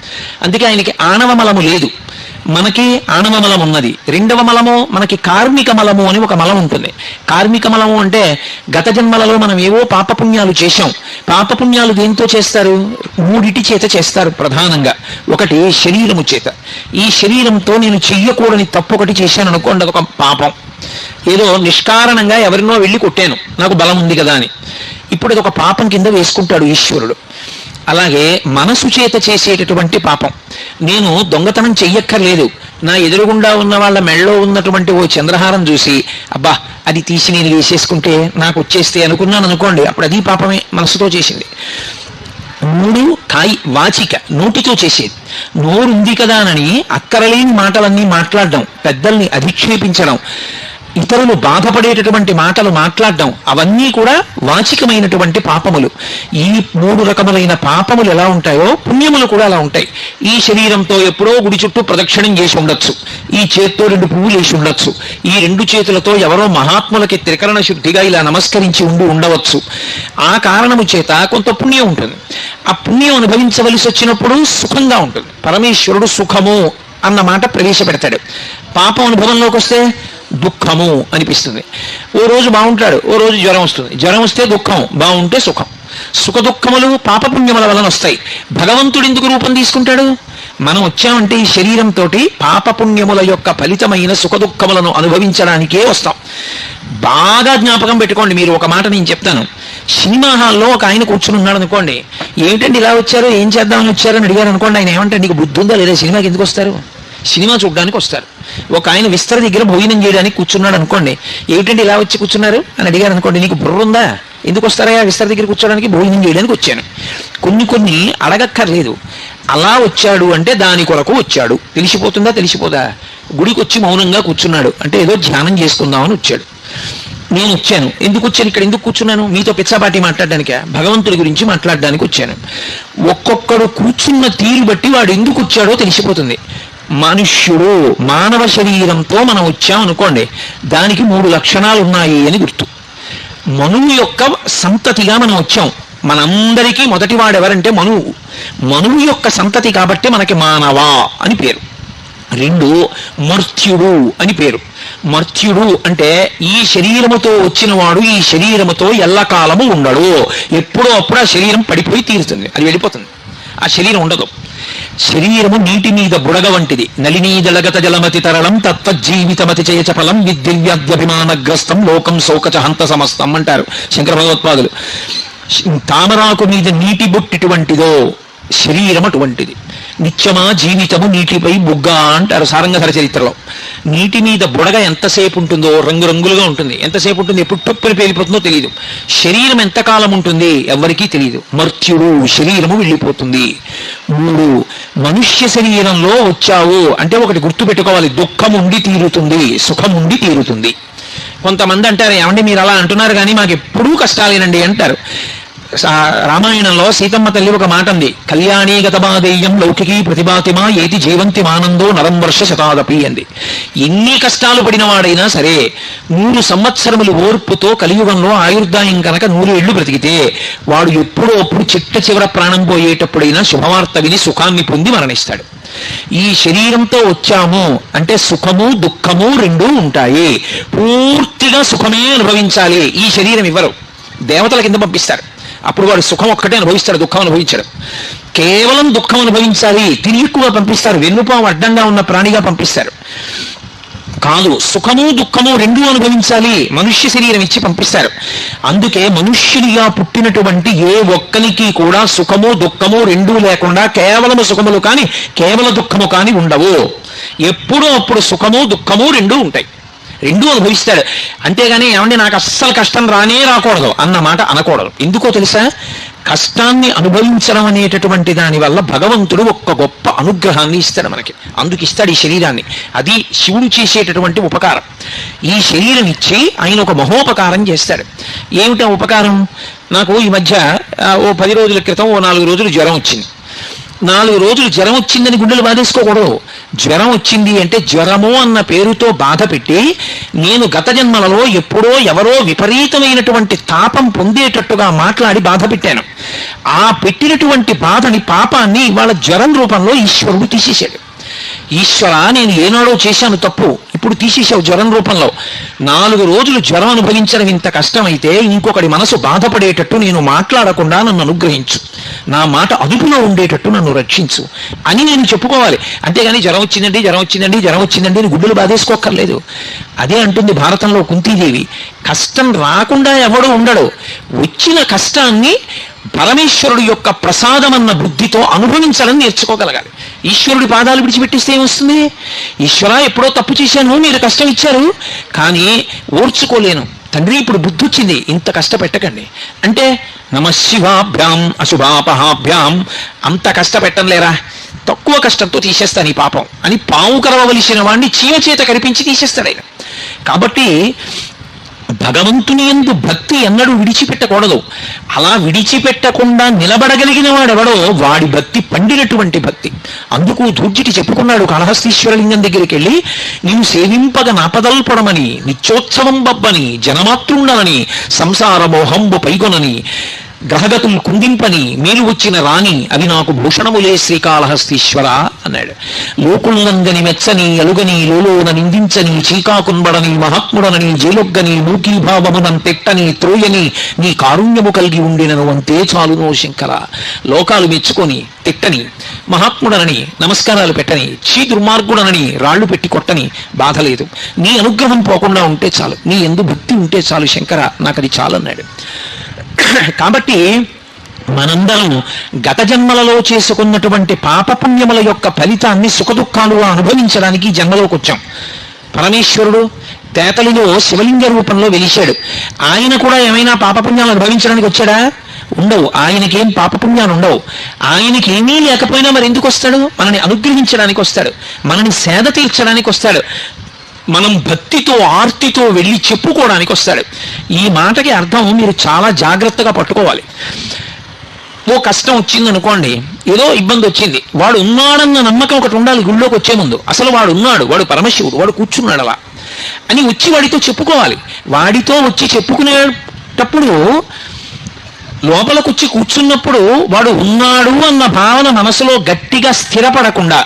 అందుకే ఆయనకి ఆణవ మలము లేదు. మనకి ఆణవ మలం ఉన్నది. 2వ మలము మనకి కార్మిక మలము అని ఒక మలం ఉంటుంది. కార్మిక మలము అంటే గత జన్మలలో మనం ఏవో పాపపుణ్యాలు చేశాం. పాపపుణ్యాలు దేంతో చేస్తారు? 3 చేత చేస్తారు ప్రధానంగా. ఒకటి శరీరము చేత. ఈ శరీరంతో నేను చెయ్యకూడని తప్పు ఒకటి చేశాను అనుకోండి, ఒక పాపం. ఏదో నిష్కారణంగా ఎవరినో వెళ్ళి కొట్టాను, నాకు బలం ఉంది కదా అని. ఇప్పుడు ఇది ఒక పాపం కింద వేసుకుంటాడు ఈశ్వరుడు. అలాగే మనసు చేత చేసేటటువంటి పాపం. నేను దొంగతనం చెయ్యక్కర్లేదు, నా ఎదురుగుండా ఉన్న వాళ్ళ మెళ్ళలో ఉన్నటువంటి ఓ చంద్రహారం చూసి అబ్బా అది తీసి నేను వేసేసుకుంటే నాకు వచ్చేస్తే అనుకున్నాను అనుకోండి, అప్పుడు అది పాపమే, మనసుతో చేసింది. 3 కాయి వాచిక, నోటితో చేసేది. నోరు ఉంది కదా అని అక్కరలేని మాటలన్నీ మాట్లాడడం, పెద్దల్ని అధిక్షేపించడం, ఇతరులు బాధపడేటటువంటి మాటలు మాట్లాడడం, అవన్నీ కూడా వాచికమైనటువంటి పాపములు. ఈ 3 రకములైన పాపములు ఎలా ఉంటాయో పుణ్యములు కూడా అలా ఉంటాయి. ఈ శరీరంతో ఎప్పుడో గుడి చుట్టూ ప్రదక్షిణం చేసి ఉండొచ్చు, ఈ చేత్తో 2 పువ్వులు వేసి ఉండొచ్చు, ఈ 2 చేతులతో ఎవరో మహాత్ములకి త్రికరణ శుద్ధిగా ఇలా నమస్కరించి ఉండవచ్చు. ఆ కారణము చేత కొంత పుణ్యం ఉంటుంది. ఆ పుణ్యం అనుభవించవలసి వచ్చినప్పుడు సుఖంగా ఉంటుంది. పరమేశ్వరుడు సుఖము అన్న మాట ప్రవేశపెడతాడు. పాపం అనుభవంలోకి వస్తే దుఃఖము అనిపిస్తుంది. ఓ రోజు బాగుంటాడు, ఓ రోజు జ్వరం వస్తుంది. జ్వరం వస్తే దుఃఖం, బాగుంటే సుఖం. సుఖదుఖములు పాపపుణ్యముల వలన వస్తాయి. భగవంతుడు ఎందుకు రూపం తీసుకుంటాడు? మనం వచ్చామంటే ఈ శరీరంతో పాపపుణ్యముల యొక్క ఫలితమైన సుఖదుఖములను అనుభవించడానికే వస్తాం. బాగా జ్ఞాపకం పెట్టుకోండి. మీరు ఒక మాట నేను చెప్తాను. సినిమా హాల్లో ఒక ఆయన కూర్చుని ఉన్నాడు అనుకోండి. ఏమిటండి ఇలా వచ్చారు, ఏం చేద్దామని వచ్చారని అడిగారు అనుకోండి. ఆయన ఏమంటారు, నీకు బుద్ధి ఉందా లేదా, సినిమాకి ఎందుకు వస్తారు? సినిమా చూడడానికి వస్తారు. ఒక ఆయన విస్తర దగ్గర భోజనం చేయడానికి కూర్చున్నాడు అనుకోండి. ఏమిటండి ఇలా వచ్చి కూర్చున్నారు అని అడిగారు అనుకోండి. నీకు బుర్ర ఉందా, ఎందుకు వస్తారా విస్తర దగ్గర కూర్చోడానికి? భోజనం చేయడానికి వచ్చాను. కొన్ని అడగక్కర్లేదు. అలా వచ్చాడు అంటే దాని కొరకు వచ్చాడు. తెలిసిపోతుందా, తెలిసిపోదా? గుడికి వచ్చి మౌనంగా కూర్చున్నాడు అంటే ఏదో ధ్యానం చేసుకుందామని వచ్చాడు. నేను వచ్చాను. ఎందుకు వచ్చాను, ఇక్కడ ఎందుకు కూర్చున్నాను? మీతో పిచ్చాపాటి మాట్లాడడానికా? భగవంతుడి గురించి మాట్లాడడానికి వచ్చాను. ఒక్కొక్కడు కూర్చున్న తీరు బట్టి వాడు ఎందుకు వచ్చాడో తెలిసిపోతుంది. మనుష్యుడు మానవ శరీరంతో మనం వచ్చాం అనుకోండి, దానికి 3 లక్షణాలు ఉన్నాయి అని గుర్తు. మనువు యొక్క సంతతిగా మనం వచ్చాం. మనందరికీ మొదటి వాడెవరంటే మనువు. మనువు యొక్క సంతతి కాబట్టి మనకి మానవ అని పేరు. 2 మర్త్యుడు అని పేరు. మర్త్యుడు అంటే ఈ శరీరముతో వచ్చిన వాడు ఈ శరీరముతో ఎల్లకాలము ఉండడు. ఎప్పుడో అప్పుడు ఆ శరీరం పడిపోయి తీరుతుంది, అది వెళ్ళిపోతుంది, ఆ శరీరం ఉండదు. శరీరము నీటి మీద బుడగ వంటిది. నలినీదళగత జలమతి తరళం తత్వజీవితమతి చేయచఫలం విద్దివ్యాద్యభిమానగ్రస్తం లోకం శోకచ హంత సమస్తం అంటారు శంకర భగవత్పాదులు. తామరాకు మీద నీటి బొట్టిటువంటిదో శరీరం అటువంటిది. నిత్యమా జీవితము నీటిపై బుగ్గ అంటారు సారంగధర చరిత్రలో. నీటి మీద బుడగ ఎంతసేపు ఉంటుందో రంగురంగులుగా ఉంటుంది. ఎంతసేపు ఉంటుంది, ఎప్పుడు టొప్పని పేలిపోతుందో తెలియదు. శరీరం ఎంతకాలం ఉంటుంది ఎవరికీ తెలియదు. మర్త్యుడు, శరీరము వెళ్ళిపోతుంది. 3 మనుష్య శరీరంలో వచ్చావు అంటే ఒకటి గుర్తు పెట్టుకోవాలి, దుఃఖం ఉండి తీరుతుంది, సుఖం ఉండి తీరుతుంది. కొంతమంది అంటారు, ఏమండి మీరు అలా అంటున్నారు కానీ మాకు ఎప్పుడూ కష్టాలేనండి అంటారు. రామాయణంలో సీతమ్మ తల్లి ఒక మాట ఉంది, కళ్యాణీ గతమాదేయం లౌకికీ ప్రతిభాతిమా ఏతి జీవంతి మానందో నరం వర్ష శతాదపి అంది. ఎన్ని కష్టాలు పడిన వాడైనా సరే 100 సంవత్సరములు ఓర్పుతో కలియుగంలో ఆయుర్దాయం కనుక 100 ఏళ్లు బ్రతికితే వాడు ఎప్పుడో అప్పుడు చిట్ట చివర ప్రాణం పోయేటప్పుడైనా శుభవార్త విని సుఖాన్ని పొంది మరణిస్తాడు. ఈ శరీరంతో వచ్చాము అంటే సుఖము దుఃఖము 2 ఉంటాయి. పూర్తిగా సుఖమే అనుభవించాలి. ఈ శరీరం ఇవ్వరు, దేవతల కింద పంపిస్తారు. అప్పుడు వాడు సుఖం ఒక్కటే అనుభవిస్తాడు, దుఃఖం అనుభవించాడు. కేవలం దుఃఖం అనుభవించాలి, తిరిగిక్కుగా పంపిస్తారు, వెన్నుపాము అడ్డంగా ఉన్న ప్రాణిగా పంపిస్తారు. కాదు, సుఖము దుఃఖము 2 అనుభవించాలి, మనుష్య శరీరం ఇచ్చి పంపిస్తారు. అందుకే మనుష్యునిగా పుట్టినటువంటి ఏ ఒక్కరికి కూడా సుఖము దుఃఖము 2 లేకుండా కేవలము సుఖములు కానీ కేవల దుఃఖము కానీ ఉండవు. ఎప్పుడూ అప్పుడు సుఖము దుఃఖము 2 ఉంటాయి. 2 అనుభవిస్తాడు. అంతేగాని ఏమంటే నాకు అస్సలు కష్టం రాకూడదు అన్న మాట అనకూడదు. ఎందుకో తెలుసా? కష్టాన్ని అనుభవించడం అనేటటువంటి దాని వల్ల భగవంతుడు ఒక్క గొప్ప అనుగ్రహాన్ని ఇస్తాడు మనకి. అందుకు ఇస్తాడు ఈ శరీరాన్ని. అది శివుడు చేసేటటువంటి ఉపకారం. ఈ శరీరం ఇచ్చి ఆయన ఒక మహోపకారం చేస్తాడు. ఏమిటా ఉపకారం? నాకు ఈ మధ్య ఓ 10 రోజుల క్రితం ఓ 4 రోజులు జ్వరం వచ్చింది. 4 రోజులు జ్వరం వచ్చిందని గుండెలు బాధేసుకోకూడదు. జ్వరం వచ్చింది అంటే జ్వరము అన్న పేరుతో బాధ పెట్టి నేను గత జన్మలలో ఎప్పుడో ఎవరో విపరీతమైనటువంటి తాపం పొందేటట్టుగా మాట్లాడి బాధ పెట్టాను. ఆ పెట్టినటువంటి బాధని పాపాన్ని ఇవాళ జ్వరం రూపంలో ఈశ్వరుడు తీసేశాడు. ఈశ్వర, నేను ఏనాడో చేశాను తప్పు, ఇప్పుడు తీసేశావు జ్వరం రూపంలో. 4 రోజులు జ్వరం అనుభవించడం ఇంత కష్టమైతే ఇంకొకటి మనసు బాధపడేటట్టు నేను మాట్లాడకుండా నన్ను అనుగ్రహించు, నా మాట అదుపులో ఉండేటట్టు నన్ను రక్షించు అని నేను చెప్పుకోవాలి. అంతేగాని జ్వరం వచ్చిందండి అని గుడ్డలు బాధేసుకోక్కర్లేదు. అదే అంటుంది భారతంలో కుంతీదేవి, కష్టం రాకుండా ఎవడూ ఉండడు, వచ్చిన కష్టాన్ని పరమేశ్వరుడు యొక్క ప్రసాదం అన్న బుద్ధితో అనుభవించడం నేర్చుకోగలగాలి. ఈశ్వరుడి పాదాలు విడిచిపెట్టిస్తే ఏమొస్తుంది? ఈశ్వర, ఎప్పుడో తప్పు చేశాను, మీరు కష్టం ఇచ్చారు, కానీ ఓర్చుకోలేను తండ్రి, ఇప్పుడు బుద్ధి వచ్చింది, ఇంత కష్టపెట్టకండి అంటే నమశివాభ్యాం అశుభాపహాభ్యాం, అంత కష్టపెట్టం లేరా, తక్కువ కష్టంతో తీసేస్తాను ఈ పాపం అని పాము కరవవలసిన వాడిని చీమ చేత కరిపించి తీసేస్తాడు ఆయన. కాబట్టి భగవంతుని యందు భక్తి ఎన్నడూ విడిచిపెట్టకూడదు. అలా విడిచిపెట్టకుండా నిలబడగలిగిన వాడెవడో వాడి భక్తి పండినటువంటి భక్తి. అందుకు ధూర్జిటి చెప్పుకున్నాడు కాళహస్తీశ్వరలింగం దగ్గరికి వెళ్ళి, నీవు సేవింపగ నాపదల్పడమని నిత్యోత్సవం బబ్బని జనమాతృండనని సంసార మోహంబు పైకొనని గ్రహగతులు కుందింపని మేలు వచ్చిన రాణి అవి నాకు భూషణములే శ్రీకాళహస్తీశ్వర అన్నాడు. లోకుల్నందని మెచ్చని అలుగని లోలోన నిందించని చీకాకున్బడని మహాత్ముడనని జేలొగ్గని మూకీభావమునం పెట్టని త్రోయని నీ కారుణ్యము కలిగి ఉండినను అంతే చాలునో శంకర. లోకాలు మెచ్చుకొని తిట్టని, మహాత్ముడనని నమస్కారాలు పెట్టని, దుర్మార్గుడనని రాళ్లు పెట్టి కొట్టని బాధ లేదు. నీ అనుగ్రహం పోకుండా ఉంటే చాలు, నీ యందు భక్తి ఉంటే చాలు శంకర, నాకు అది చాలు అన్నాడు. కాబట్టి మనందరం గత జన్మలలో చేసుకున్నటువంటి పాపపుణ్యముల యొక్క ఫలితాన్ని సుఖదుఖాలుగా అనుభవించడానికి జన్మలోకి వచ్చాం. పరమేశ్వరుడు తేతలిలో శివలింగ రూపంలో వెలిశాడు. ఆయన కూడా ఏమైనా పాపపుణ్యాలు అనుభవించడానికి వచ్చాడా? ఉండవు. ఆయనకేం పాపపుణ్యాలు ఉండవు. ఆయనకి ఏమీ లేకపోయినా మరి ఎందుకు వస్తాడు? మనని అనుగ్రహించడానికి వస్తాడు, మనని సేద తీర్చడానికి వస్తాడు, మనం భక్తితో ఆర్తితో వెళ్ళి చెప్పుకోవడానికి వస్తాడు. ఈ మాటకి అర్థం మీరు చాలా జాగ్రత్తగా పట్టుకోవాలి. ఓ కష్టం వచ్చింది అనుకోండి, ఏదో ఇబ్బంది వచ్చింది, వాడు ఉన్నాడన్న నమ్మకం ఒకటి ఉండాలి గుళ్ళోకి వచ్చే ముందు. అసలు వాడు ఉన్నాడు, వాడు పరమశివుడు, వాడు కూర్చున్నాడు అలా అని వచ్చి వాడితో చెప్పుకోవాలి. వాడితో వచ్చి చెప్పుకునేటప్పుడు లోపలికి వచ్చి కూర్చున్నప్పుడు వాడు ఉన్నాడు అన్న భావన మనసులో గట్టిగా స్థిరపడకుండా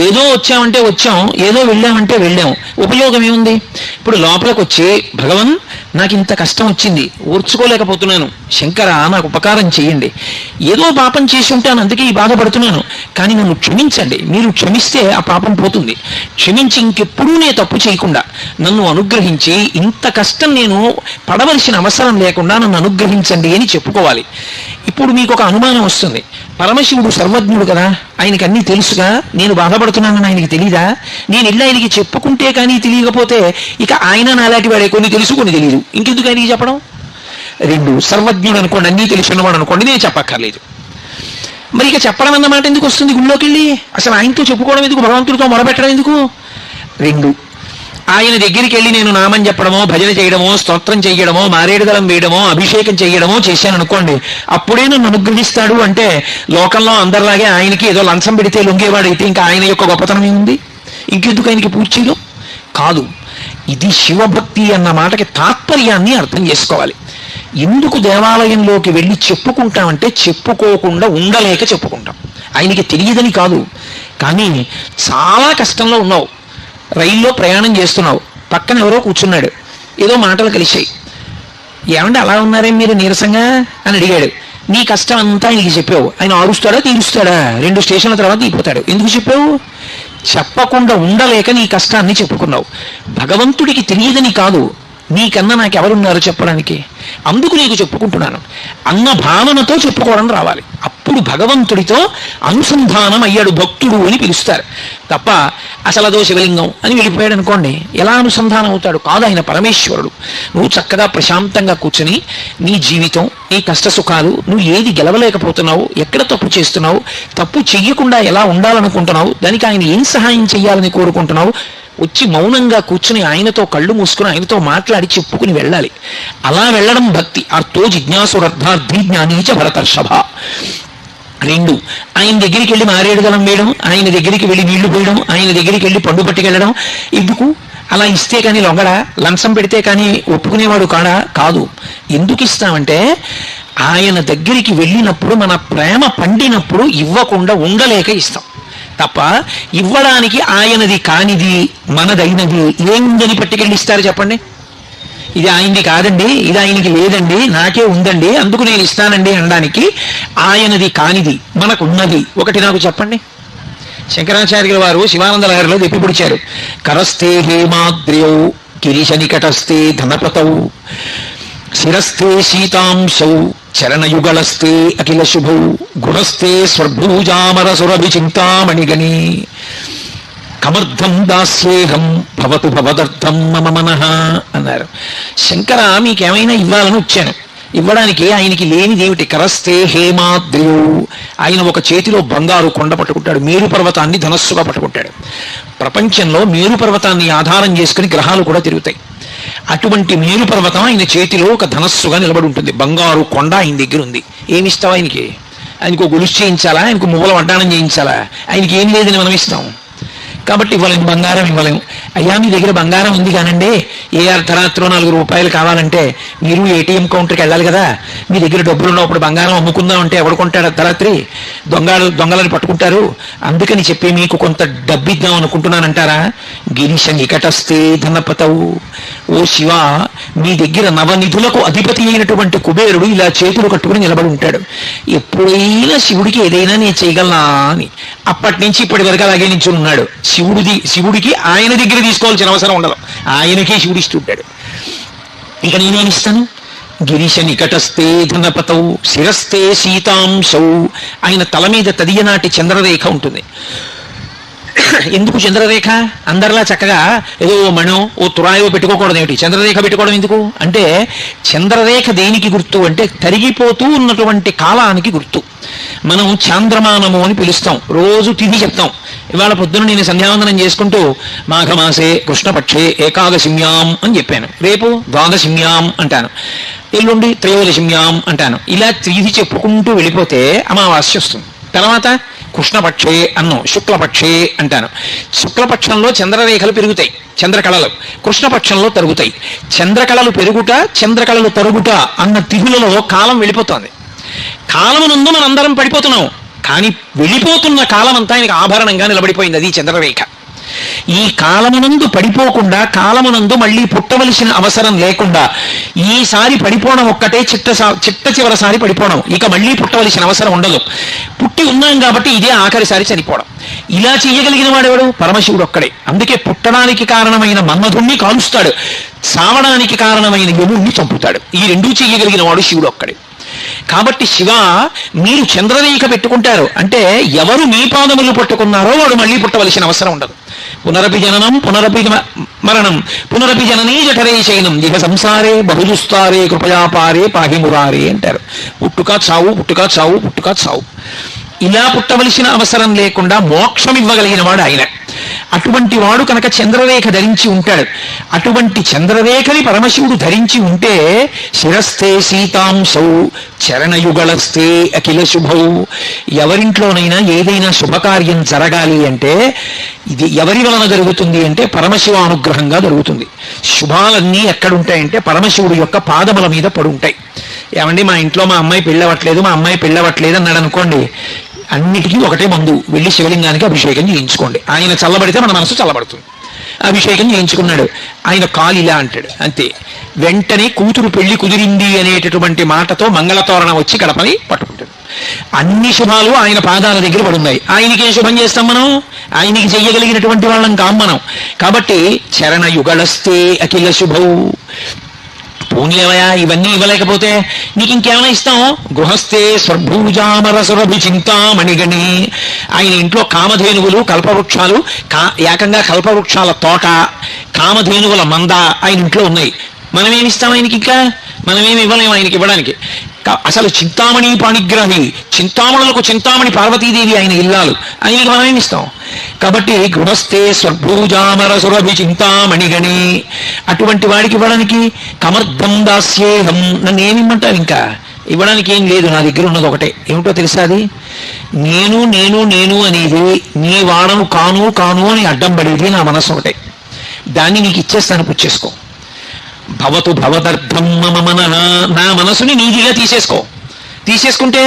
ఏదో వచ్చామంటే వచ్చాం, ఏదో వెళ్ళామంటే వెళ్ళాం, ఉపయోగం ఏముంది? ఇప్పుడు లోపలికి వచ్చి భగవన్ నాకు ఇంత కష్టం వచ్చింది, ఓర్చుకోలేకపోతున్నాను, శంకర నాకు ఉపకారం చేయండి, ఏదో పాపం చేసి ఉంటాను అందుకే ఈ బాధపడుతున్నాను, కానీ నన్ను క్షమించండి, మీరు క్షమిస్తే ఆ పాపం పోతుంది, క్షమించి ఇంకెప్పుడూ నేను తప్పు చేయకుండా నన్ను అనుగ్రహించి ఇంత కష్టం నేను పడవలసిన అవసరం లేకుండా నన్ను అనుగ్రహించండి అని చెప్పుకోవాలి. ఇప్పుడు మీకు ఒక అనుమానం వస్తుంది, పరమశివుడు సర్వజ్ఞుడు కదా, ఆయనకి అన్నీ తెలుసుగా, నేను బాధపడుతున్నానని ఆయనకి తెలీదా? నేను ఇల్లు ఆయనకి చెప్పుకుంటే కానీ తెలియకపోతే ఇక ఆయన నాలాంటి వాడే, కొన్ని తెలుసు కొన్ని తెలియదు, ఇంకెందుకు ఆయనకి చెప్పడం? రెండు, సర్వజ్ఞుడు అనుకోండి, అన్నీ తెలిసినవాడు అనుకోండి, నేను చెప్పక్కర్లేదు, మరి ఇక చెప్పడం అన్నమాట ఎందుకు వస్తుంది? గుళ్ళోకి వెళ్ళి అసలు ఆయనతో చెప్పుకోవడం ఎందుకు, భగవంతుడితో మొరపెట్టడం ఎందుకు? రెండు, ఆయన దగ్గరికి వెళ్ళి నేను నామం చెప్పడమో భజన చేయడమో స్తోత్రం చేయడమో మారేడుదలం వేయడమో అభిషేకం చేయడమో చేశాను అనుకోండి, అప్పుడే నన్ను అనుగ్రహిస్తాడు అంటే లోకంలో అందరిలాగే ఆయనకి ఏదో లంచం పెడితే లొంగేవాడైతే ఇంకా ఆయన యొక్క గొప్పతనం ఏముంది? ఇంకెందుకు ఆయనకి పూజ చేయడం? కాదు, ఇది శివభక్తి అన్న మాటకి తాత్పర్యాన్ని అర్థం చేసుకోవాలి. ఎందుకు దేవాలయంలోకి వెళ్ళి చెప్పుకుంటామంటే చెప్పుకోకుండా ఉండలేక చెప్పుకుంటాం. ఆయనకి తెలియదని కాదు, కానీ చాలా కష్టంలో ఉన్నావు, రైల్లో ప్రయాణం చేస్తున్నావు, పక్కన ఎవరో కూర్చున్నాడు, ఏదో మాటలు కలిశాయి, ఏమంటే అలా ఉన్నారే మీరు నీరసంగా అని అడిగాడు, నీ కష్టం అంతా ఆయనకి చెప్పావు, ఆయన ఆరుస్తాడా తీరుస్తాడా? 2 స్టేషన్ల తర్వాత దిగిపోతాడు. ఎందుకు చెప్పావు? చెప్పకుండా ఉండలేక నీ కష్టాన్ని చెప్పుకున్నావు. భగవంతుడికి తెలియదని కాదు, నీకన్నా నాకెవరున్నారు చెప్పడానికి, అందుకు నీకు చెప్పుకుంటున్నాను అన్న భావనతో చెప్పుకోవడం రావాలి. అప్పుడు భగవంతుడితో అనుసంధానం అయ్యాడు భక్తుడు అని పిలుస్తారు తప్ప అసలు అదో శివలింగం అని వెళ్ళిపోయాడు అనుకోండి, ఎలా అనుసంధానం అవుతాడు? కాదు, ఆయన పరమేశ్వరుడు. నువ్వు చక్కగా ప్రశాంతంగా కూర్చుని నీ జీవితం, నీ కష్ట సుఖాలు, నువ్వు ఏది గెలవలేకపోతున్నావు, ఎక్కడ తప్పు చేస్తున్నావు, తప్పు చెయ్యకుండా ఎలా ఉండాలనుకుంటున్నావు, దానికి ఆయన ఏం సహాయం చెయ్యాలని కోరుకుంటున్నావు, వచ్చి మౌనంగా కూర్చుని ఆయనతో కళ్ళు మూసుకుని ఆయనతో మాట్లాడి చెప్పుకుని వెళ్ళాలి. అలా వెళ్ళడం భక్తి. అర్థో జిజ్ఞాసురర్థార్థి జ్ఞానీచ భరతర్షభ. 2, ఆయన దగ్గరికి వెళ్ళి మారేడుదలం వేయడం, ఆయన దగ్గరికి వెళ్ళి నీళ్లు పోయడం, ఆయన దగ్గరికి వెళ్ళి పండు పట్టుకెళ్ళడం ఎందుకు? అలా ఇస్తే కానీ లొంగడా? లంచం పెడితే కానీ ఒప్పుకునేవాడు కాదు. ఎందుకు ఇస్తామంటే ఆయన దగ్గరికి వెళ్ళినప్పుడు మన ప్రేమ పండినప్పుడు ఇవ్వకుండా ఉండలేక ఇస్తాం తప్ప ఇవ్వడానికి ఆయనది కానిది మనదైనది ఏముందని పట్టుకెళ్ళిస్తారు చెప్పండి? ఇది ఆయనది కాదండి, ఇది ఆయనకి లేదండి, నాకే ఉందండి అందుకు నేను ఇస్తానండి అనడానికి ఆయనది కానిది మనకున్నది ఒకటి నాకు చెప్పండి. శంకరాచార్యుల వారు శివానంద లహరిలో దెప్పి పొడిచారు. కరస్తే హేమాద్ర్యౌ గిరీశ నికటస్తే ధనపతౌ శిరస్థే శీతాంశౌ చరణయుగళస్తే అఖిల శుభౌ గుణస్థే స్వర్భూజామరసురభి చింతామణిగణి కమర్థం దాస్యేహం భవతు భవదర్థం మమ మనః అన్నారు. శంకర మీకేమైనా ఇవ్వాలని వచ్చాను, ఇవ్వడానికి ఆయనకి లేనిదేమిటి? కరస్తే హేమాద్రియు, ఆయన ఒక చేతిలో బంగారు కొండ పట్టుకుంటాడు, మేరు పర్వతాన్ని ధనస్సుగా పట్టుకుంటాడు. ప్రపంచంలో మేరు పర్వతాన్ని ఆధారం చేసుకుని గ్రహాలు కూడా తిరుగుతాయి. అటువంటి మేరు పర్వతం ఆయన చేతిలో ఒక ధనస్సుగా నిలబడి ఉంటుంది, బంగారు కొండ ఆయన దగ్గర ఉంది. ఏమిస్తావు ఆయనకి? ఆయనకు గొలుసు చేయించాలా? ఆయనకు మువ్వల వడ్డాణం చేయించాలా? ఆయనకి ఏం లేదని మనం ఇస్తాం. కాబట్టి ఇవ్వలేము, బంగారం ఇవ్వలేము. అయ్యా మీ దగ్గర బంగారం ఉంది కానండి, ఏ అర్ధరాత్రో 4 రూపాయలు కావాలంటే మీరు ఏటీఎం కౌంటర్కి వెళ్ళాలి కదా, మీ దగ్గర డబ్బులు ఉన్నప్పుడు బంగారం అమ్ముకుందాం అంటే ఎవడు కొంటాడు అర్ధరాత్రి? దొంగలని పట్టుకుంటారు, అందుకని చెప్పి మీకు కొంత డబ్బు ఇద్దాం అనుకుంటున్నానంటారా? గిరీశ నికటస్థే ధనపతవు. ఓ శివ, మీ దగ్గర నవనిధులకు అధిపతి అయినటువంటి కుబేరుడు ఇలా చేతులు కట్టుకుని నిలబడి ఉంటాడు. ఎప్పుడైనా శివుడికి ఏదైనా నేను చేయగలనా అని అప్పటి నుంచి ఇప్పటి వరకు అలాగే నించుని ఉన్నాడు. శివుడికి ఆయన దగ్గర తీసుకోవాల్సిన అవసరం ఉండదు, ఆయనకే శివుడు ఇస్తుంటాడు. ఇక నేనేమిస్తాను? గిరీశ నికటస్థే ధనపతౌ శిరస్థే సీతాంశౌ. ఆయన తల మీద తదియనాటి చంద్రరేఖ ఉంటుంది. ఎందుకు చంద్రరేఖ? అందరిలా చక్కగా ఏదో మణో ఓ తురాయో పెట్టుకోకూడదు. ఏమిటి చంద్రరేఖ పెట్టుకోవడం ఎందుకు అంటే, చంద్రరేఖ దేనికి గుర్తు అంటే తరిగిపోతూ ఉన్నటువంటి కాలానికి గుర్తు. మనం చాంద్రమానము అని పిలుస్తాం, రోజు తిథి చెప్తాం. ఇవాళ పొద్దున నేను సంధ్యావందనం చేసుకుంటూ మాఘమాసే కృష్ణపక్షే ఏకాదశిమ్యాం అని చెప్పాను, రేపు ద్వాదశిమ్యాం అంటాను, ఎల్లుండి త్రయోదశిమ్యాం అంటాను. ఇలా తిథి చెప్పుకుంటూ వెళ్ళిపోతే అమావాస్య వస్తుంది. తర్వాత కృష్ణపక్షే అన్నం, శుక్లపక్షే అంటాను. శుక్లపక్షంలో చంద్రరేఖలు పెరుగుతాయి, చంద్రకళలు. కృష్ణపక్షంలో తరుగుతాయి. చంద్రకళలు పెరుగుట, చంద్రకళలు తరుగుట అన్న తిథులలో కాలం వెళ్ళిపోతుంది. కాలమునందు మనందరం పడిపోతున్నాం, కానీ వెళ్ళిపోతున్న కాలం అంతా ఆయనకు ఆభరణంగా నిలబడిపోయింది. అది చంద్రరేఖ. ఈ కాలమునందు పడిపోకుండా, కాలమునందు మళ్ళీ పుట్టవలసిన అవసరం లేకుండా, ఈసారి పడిపోవడం ఒక్కటే చిట్ట చివరిసారి పడిపోవడం, ఇక మళ్ళీ పుట్టవలసిన అవసరం ఉండదు. పుట్టి ఉన్నాం కాబట్టి ఇదే ఆఖరిసారి చనిపోవడం. ఇలా చేయగలిగిన వాడెవడు? పరమశివుడు ఒక్కడే. అందుకే పుట్టడానికి కారణమైన మన్మధుణ్ణి కాలుస్తాడు, సావడానికి కారణమైన యముణ్ణి చంపుతాడు. ఈ రెండూ చేయగలిగిన వాడు శివుడు ఒక్కడే. కాబట్టి శివ, మీరు చంద్రరేఖ పెట్టుకుంటారు అంటే ఎవరు మీ పాదములు పట్టుకున్నారో వాడు మళ్ళీ పుట్టవలసిన అవసరం ఉండదు. పునరపి జననం పునరపి మరణం పునరపి జననీ జఠరే శయనం ఇహ సంసారే బహుదుస్తారే కృపయాపారే పాహిమురారే అంటారు. పుట్టుక చావు, పుట్టుక చావు, పుట్టుక చావు. ఇలా పుట్టవలసిన అవసరం లేకుండా మోక్షం ఇవ్వగలిగిన వాడు ఆయన. అటువంటి వాడు కనుక చంద్రరేఖ ధరించి ఉంటాడు. అటువంటి చంద్రరేఖని పరమశివుడు ధరించి ఉంటే శిరస్థే సీతాంశౌ చరణయుగళస్థే అఖిల శుభౌ. ఎవరింట్లోనైనా ఏదైనా శుభకార్యం జరగాలి అంటే ఇది ఎవరి వలన జరుగుతుంది అంటే పరమశివ అనుగ్రహంగా జరుగుతుంది. శుభాలన్నీ ఎక్కడుంటాయంటే పరమశివుడు యొక్క పాదముల మీద పడుంటాయి. ఏమండి మా ఇంట్లో మా అమ్మాయి పెళ్ళవట్లేదు, మా అమ్మాయి పెళ్ళవట్లేదు అన్నాడు అనుకోండి, అన్నిటికీ ఒకటే మందు, వెళ్ళి శివలింగానికి అభిషేకం చేయించుకోండి. ఆయన చల్లబడితే మన మనసు చల్లబడుతుంది. అభిషేకం చేయించుకున్నాడు, ఆయన కాలు ఇలా అంటాడు, అంతే. వెంటనే కూతురు పెళ్లి కుదిరింది అనేటటువంటి మాటతో మంగళతోరణం వచ్చి గడపని పట్టుకుంటాడు. అన్ని శుభాలు ఆయన పాదాల దగ్గర పడున్నాయి. ఆయనకి శుభం చేస్తాం మనం? ఆయనకి చెయ్యగలిగినటువంటి వాళ్ళం కాం మనం. కాబట్టి చరణ యుగళస్తే అఖిల శుభౌ. పోనీలేవయా, ఇవన్నీ ఇవ్వలేకపోతే నీకు ఇంకేమైనా ఇస్తాం? గృహస్థే స్వర్భూజామరసురభి చింతామణిగణి. ఆయన ఇంట్లో కామధేనువులు, కల్పవృక్షాలు, ఏకంగా కల్పవృక్షాల తోట, కామధేనువుల మంద ఆయన ఇంట్లో ఉన్నాయి. మనమేమిస్తాం ఆయనకి? ఇంకా మనమేమి ఇవ్వలేము ఆయనకి ఇవ్వడానికి. అసలు చింతామణి పాణిగ్రహి, చింతామణులకు చింతామణి పార్వతీదేవి ఆయన ఇల్లాలు, ఆయనకి మనమేమిస్తాం? కాబట్టి గృహస్థే స్వర్భూజామరసురభి చింతామణిగణి. అటువంటి వాడికి ఇవ్వడానికి కమర్ధం దాస్యేహం. నన్ను ఏమిమ్మంటారు? ఇంకా ఇవ్వడానికి ఏం లేదు, నా దగ్గర ఉన్నది ఒకటే. ఏమిటో తెలుసా? అది నేను నేను నేను అనేది, నీ వాడను కాను కాను అని అడ్డం పడేది నా మనసు ఒకటే. దాన్ని నీకు ఇచ్చేస్తాను, పుచ్చేసుకో. భవతు భవదర్థం మమ మనః. నా మనసుని నీదిగా తీసేసుకుంటే,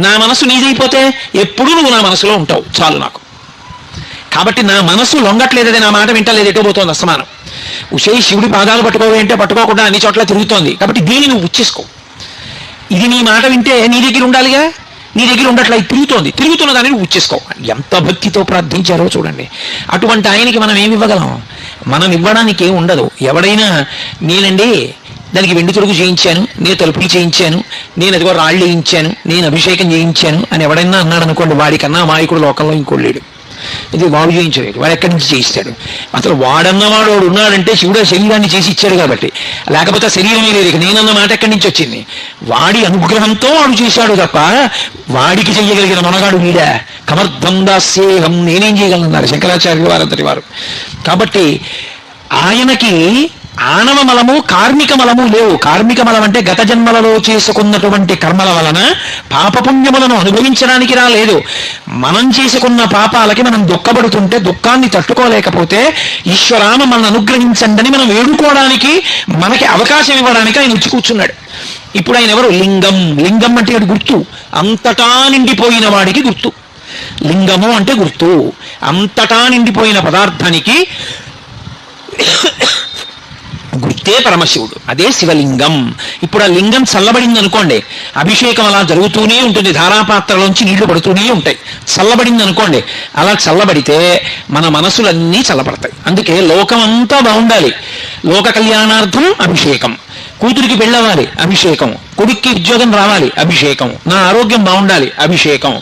నా మనసు నీదైపోతే ఎప్పుడు నువ్వు నా మనసులో ఉంటావు, చాలు నాకు. కాబట్టి నా మనసు లొంగట్లేదే, నా మాట వింటలేదు, ఎటో పోతోంది అస్తమానం. ఉషే శివుడి పాదాలు పట్టుకోవే అంటే పట్టుకోకుండా అన్ని చోట్ల తిరుగుతోంది. కాబట్టి దీన్ని నువ్వు ఉచ్చేసుకో. ఇది నీ మాట వింటే నీ దగ్గర ఉండాలిగా, నీ దగ్గర ఉండట్లా, తిరుగుతున్న దాన్ని నువ్వు ఉచ్చేసుకో. ఎంత భక్తితో ప్రార్థించారో చూడండి. అటువంటి ఆయనకి మనం ఏమి ఇవ్వగలం? మనం ఇవ్వడానికి ఏమి ఉండదు. ఎవడైనా నేనండి దానికి వెండి తొడుగు చేయించాను, నేను తలుపులు చేయించాను, నేను అదిగో రాళ్ళు వేయించాను, నేను అభిషేకం చేయించాను అని ఎవడైనా అన్నాడు అనుకోండి, వాడికన్నా అమాయకుడు లోకంలో ఇంకోటి లేడు. ఇది వాడు చేయించలేదు, వాడు ఎక్కడి నుంచి చేయిస్తాడు? అసలు వాడన్నవాడు వాడు ఉన్నాడంటే శివుడు శరీరాన్ని చేసి ఇచ్చాడు కాబట్టి, లేకపోతే శరీరమే లేదు. ఇక నేనన్న మాట ఎక్కడి నుంచి వచ్చింది? వాడి అనుగ్రహంతో వాడు చేశాడు తప్ప వాడికి చెయ్యగలిగిన మనగాడు వీడా? కమర్ధం దాస్యేహం. నేనేం చేయగలన్నారు శంకరాచార్యులు వారంతటి వారు. కాబట్టి ఆయనకి ఆనవ మలము కార్మిక మలము లేవు. కార్మిక మలం అంటే గత జన్మలలో చేసుకున్నటువంటి కర్మల వలన పాపపుణ్యములను అనుభవించడానికి రాలేదు. మనం చేసుకున్న పాపాలకి మనం దుఃఖపడుతుంటే దుఃఖాన్ని తట్టుకోలేకపోతే ఈశ్వరామ మనల్ని అనుగ్రహించండి అని మనం వేడుకోవడానికి, మనకి అవకాశం ఇవ్వడానికి ఆయన వచ్చి కూర్చున్నాడు. ఇప్పుడు ఆయన ఎవరు? లింగం. లింగం అంటే గుర్తు, అంతటా నిండిపోయిన వాడికి గుర్తు. లింగము అంటే గుర్తు, అంతటా నిండిపోయిన పదార్థానికి గుర్తే పరమశివుడు, అదే శివలింగం. ఇప్పుడు ఆ లింగం చల్లబడింది అనుకోండి, అభిషేకం అలా జరుగుతూనే ఉంటుంది, ధారాపాత్రలోంచి నీళ్లు పడుతూనే ఉంటాయి. చల్లబడింది అనుకోండి, అలా చల్లబడితే మన మనసులన్నీ చల్లబడతాయి. అందుకే లోకమంతా బాగుండాలి, లోక కళ్యాణార్థం అభిషేకం. కూతురికి పెళ్ళవాలి, అభిషేకం. కొడుక్కి ఉద్యోగం రావాలి, అభిషేకం. నా ఆరోగ్యం బాగుండాలి, అభిషేకం.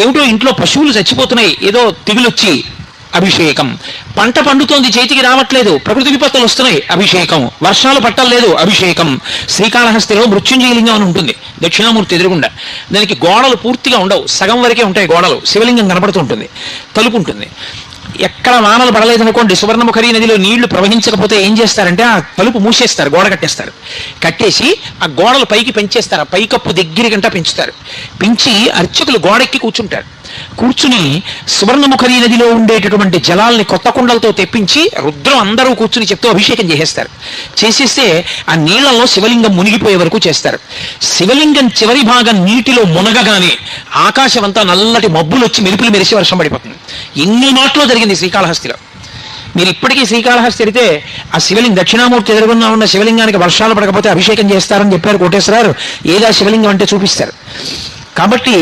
ఏమిటో ఇంట్లో పశువులు చచ్చిపోతున్నాయి, ఏదో తెగులొచ్చి, అభిషేకం. పంట పండుతోంది, చేతికి రావట్లేదు, ప్రకృతి విపత్తులు వస్తున్నాయి, అభిషేకం. వర్షాలు పట్టలేదు, అభిషేకం. శ్రీకాళహస్తిలో మృత్యుంజయలింగం అని ఉంటుంది, దక్షిణామూర్తి ఎదురుగుండా. దానికి గోడలు పూర్తిగా ఉండవు, సగం వరకే ఉంటాయి గోడలు. శివలింగం కనపడుతుంటుంది, తలుపు ఉంటుంది. ఎక్కడ వానలు పడలేదనుకోండి, సువర్ణముఖరి నదిలో నీళ్లు ప్రవహించకపోతే ఏం చేస్తారంటే ఆ తలుపు మూసేస్తారు, గోడ కట్టేస్తారు. కట్టేసి ఆ గోడలు పైకి పెంచేస్తారు, ఆ పైకప్పు దగ్గర గంట పెంచుతారు. పెంచి అర్చకులు గోడెక్కి కూర్చుంటారు. కూర్చుని సువర్ణముఖరి నదిలో ఉండేటటువంటి జలాల్ని కొత్త కుండలతో తెప్పించి రుద్రం అందరూ కూర్చుని చెప్తూ అభిషేకం చేసేస్తారు. చేసేస్తే ఆ నీళ్లలో శివలింగం మునిగిపోయే వరకు చేస్తారు. శివలింగం చివరి భాగం నీటిలో మునగగానే ఆకాశం అంతా నల్లటి మబ్బులు వచ్చి మెరుపులు మెరిసి వర్షం పడిపోతుంది. ఎన్ని మాటలో జరిగింది శ్రీకాళహస్తిలో. మీరు ఇప్పటికీ శ్రీకాళహస్తి వెళితే ఆ శివలింగం, దక్షిణామూర్తి ఎదురుగున్నా ఉన్న శివలింగానికి వర్షాలు పడకపోతే అభిషేకం చేస్తారని చెప్పారు కోటేశ్వరారు. ఏదా శివలింగం అంటే చూపిస్తారు. కాబట్టి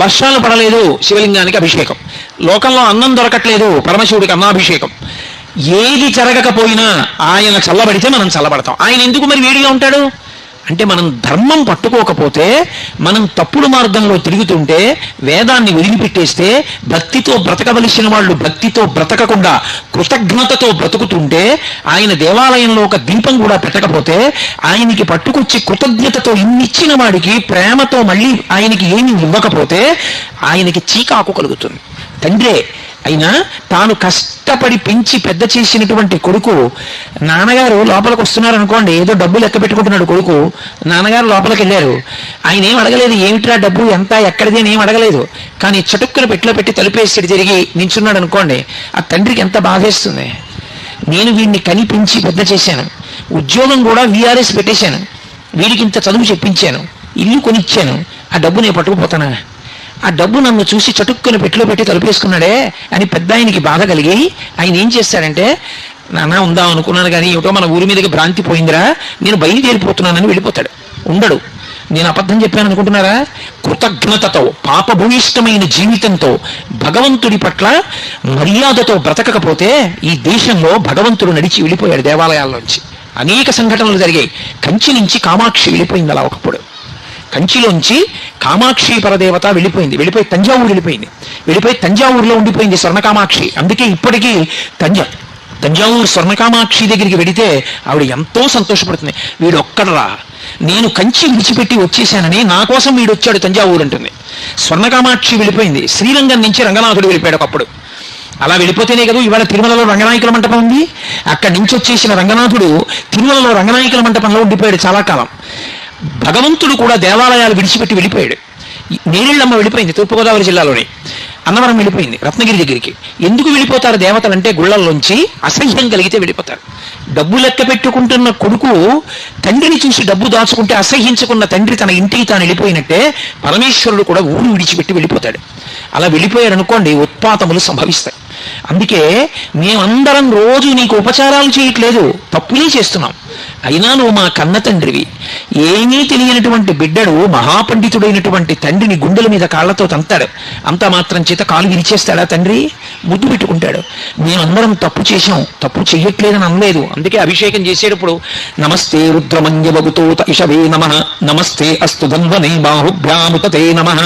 వర్షాలు పడలేదు, శివలింగానికి అభిషేకం. లోకంలో అన్నం దొరకట్లేదు, పరమశివుడికి అన్నాభిషేకం. ఏది జరగకపోయినా ఆయన చల్లబడితే మనం చల్లబడతాం. ఆయన ఎందుకు మరి వేడిగా ఉంటాడు అంటే, మనం ధర్మం పట్టుకోకపోతే, మనం తప్పుడు మార్గంలో తిరుగుతుంటే, వేదాన్ని వదిలిపెట్టేస్తే, భక్తితో బ్రతకవలసిన వాళ్ళు భక్తితో బ్రతకకుండా కృతజ్ఞతతో బ్రతుకుతుంటే, ఆయన దేవాలయంలో ఒక దీపం కూడా పెట్టకపోతే, ఆయనకి పట్టుకొచ్చి కృతజ్ఞతతో ఇన్నిచ్చిన వాడికి ప్రేమతో మళ్ళీ ఆయనకి ఏమి ఇవ్వకపోతే ఆయనకి చీకాకు కలుగుతుంది. తండ్రే అయినా తాను కష్టపడి పెంచి పెద్ద చేసినటువంటి కొడుకు, నాన్నగారు లోపలికి వస్తున్నారు అనుకోండి, ఏదో డబ్బు లెక్క పెట్టుకుంటున్నాడు కొడుకు, నాన్నగారు లోపలికి వెళ్ళారు, ఆయన ఏం అడగలేదు, ఏమిట్రా డబ్బు ఎంత ఎక్కడిది అని ఏం అడగలేదు. కానీ చటుక్కున పెట్టిలో పెట్టి తలుపేసి తిరిగి నించున్నాడు అనుకోండి, ఆ తండ్రికి ఎంత బాధేస్తుంది. నేను వీడిని కనిపించి పెద్ద చేశాను, ఉద్యోగం కూడా వీఆర్ఎస్ పెట్టేశాను, వీడికి ఇంత చదువు చెప్పించాను, ఇల్లు కొనిచ్చాను, ఆ డబ్బు నేను పట్టుకుపోతానా? ఆ డబ్బు నన్ను చూసి చటుక్కుని పెట్టిలో పెట్టి తలుపేసుకున్నాడే అని పెద్ద ఆయనకి బాధ కలిగి ఆయన ఏం చేస్తాడంటే, నాన్న ఉందాం అనుకున్నాను కానీ ఏమిటో మన ఊరి మీదకి భ్రాంతి పోయిందిరా, నేను బయలుదేరిపోతున్నానని వెళ్ళిపోతాడు. ఉండడు. నేను అబద్ధం చెప్పాను అనుకుంటున్నారా? కృతజ్ఞతతో, పాపభూయిష్టమైన జీవితంతో, భగవంతుడి పట్ల మర్యాదతో బ్రతకకపోతే ఈ దేశంలో భగవంతుడు నడిచి వెళ్ళిపోయాడు దేవాలయాల్లోంచి. అనేక సంఘటనలు జరిగాయి. కంచి నుంచి కామాక్షి వెళ్ళిపోయింది అలా ఒకప్పుడు. కంచిలోంచి కామాక్షి పరదేవత వెళ్ళిపోయి తంజావూరు వెళ్ళిపోయి తంజావూరులో ఉండిపోయింది స్వర్ణకామాక్షి. అందుకే ఇప్పటికీ తంజావూరు స్వర్ణకామాక్షి దగ్గరికి వెడితే ఆవిడ ఎంతో సంతోషపడుతుంది. వీడొక్కడరా, నేను కంచి విడిచిపెట్టి వచ్చేసానని నా కోసం వీడు వచ్చాడు తంజావూరు అంటుంది. స్వర్ణకామాక్షి వెళ్ళిపోయింది. శ్రీరంగం నుంచి రంగనాథుడు వెళ్ళిపోయాడు ఒకప్పుడు. అలా వెళ్ళిపోతేనే కదా ఇవాళ తిరుమలలో రంగనాయకుల మంటపం ఉంది. అక్కడి నుంచి వచ్చేసిన రంగనాథుడు తిరుమలలో రంగనాయకుల మంటపంలో ఉండిపోయాడు చాలా కాలం. భగవంతుడు కూడా దేవాలయాలు విడిచిపెట్టి వెళ్ళిపోయాడు. నేరేళ్ళమ్మ వెళ్ళిపోయింది తూర్పుగోదావరి జిల్లాలోని. అన్నవరం వెళ్ళిపోయింది రత్నగిరి దగ్గరికి. ఎందుకు వెళ్ళిపోతారు దేవతలంటే, గుళ్ళల్లోంచి అసహ్యం కలిగితే వెళ్ళిపోతారు. డబ్బు లెక్క పెట్టుకుంటున్న కొడుకు తండ్రిని చూసి డబ్బు దాచుకుంటే అసహ్యించుకున్న తండ్రి తన ఇంటికి తాను వెళ్ళిపోయినట్టే పరమేశ్వరుడు కూడా ఊరు విడిచిపెట్టి వెళ్ళిపోతాడు. అలా వెళ్ళిపోయాడు అనుకోండి, ఉత్పాతములు సంభవిస్తాయి. అందుకే మేమందరం రోజు నీకు ఉపచారాలు చేయట్లేదు, తప్పులే చేస్తున్నాం. అయినా నువ్వు మా కన్న తండ్రివి. ఏమీ తెలియనటువంటి బిడ్డడు మహాపండితుడైనటువంటి తండ్రిని గుండెల మీద కాళ్లతో తంతాడు. అంత మాత్రం చేత కాలు విరిచేస్తాడా తండ్రి? ముద్దు పెట్టుకుంటాడు. మేమందరం తప్పు చేశాం, తప్పు చెయ్యట్లేదని అనలేదు. అందుకే అభిషేకం చేసేటప్పుడు నమస్తే రుద్రమంజవగుతో ఇషవే నమః, నమస్తే అస్తు ధన్వనే బాహుభ్యాముతే నమః,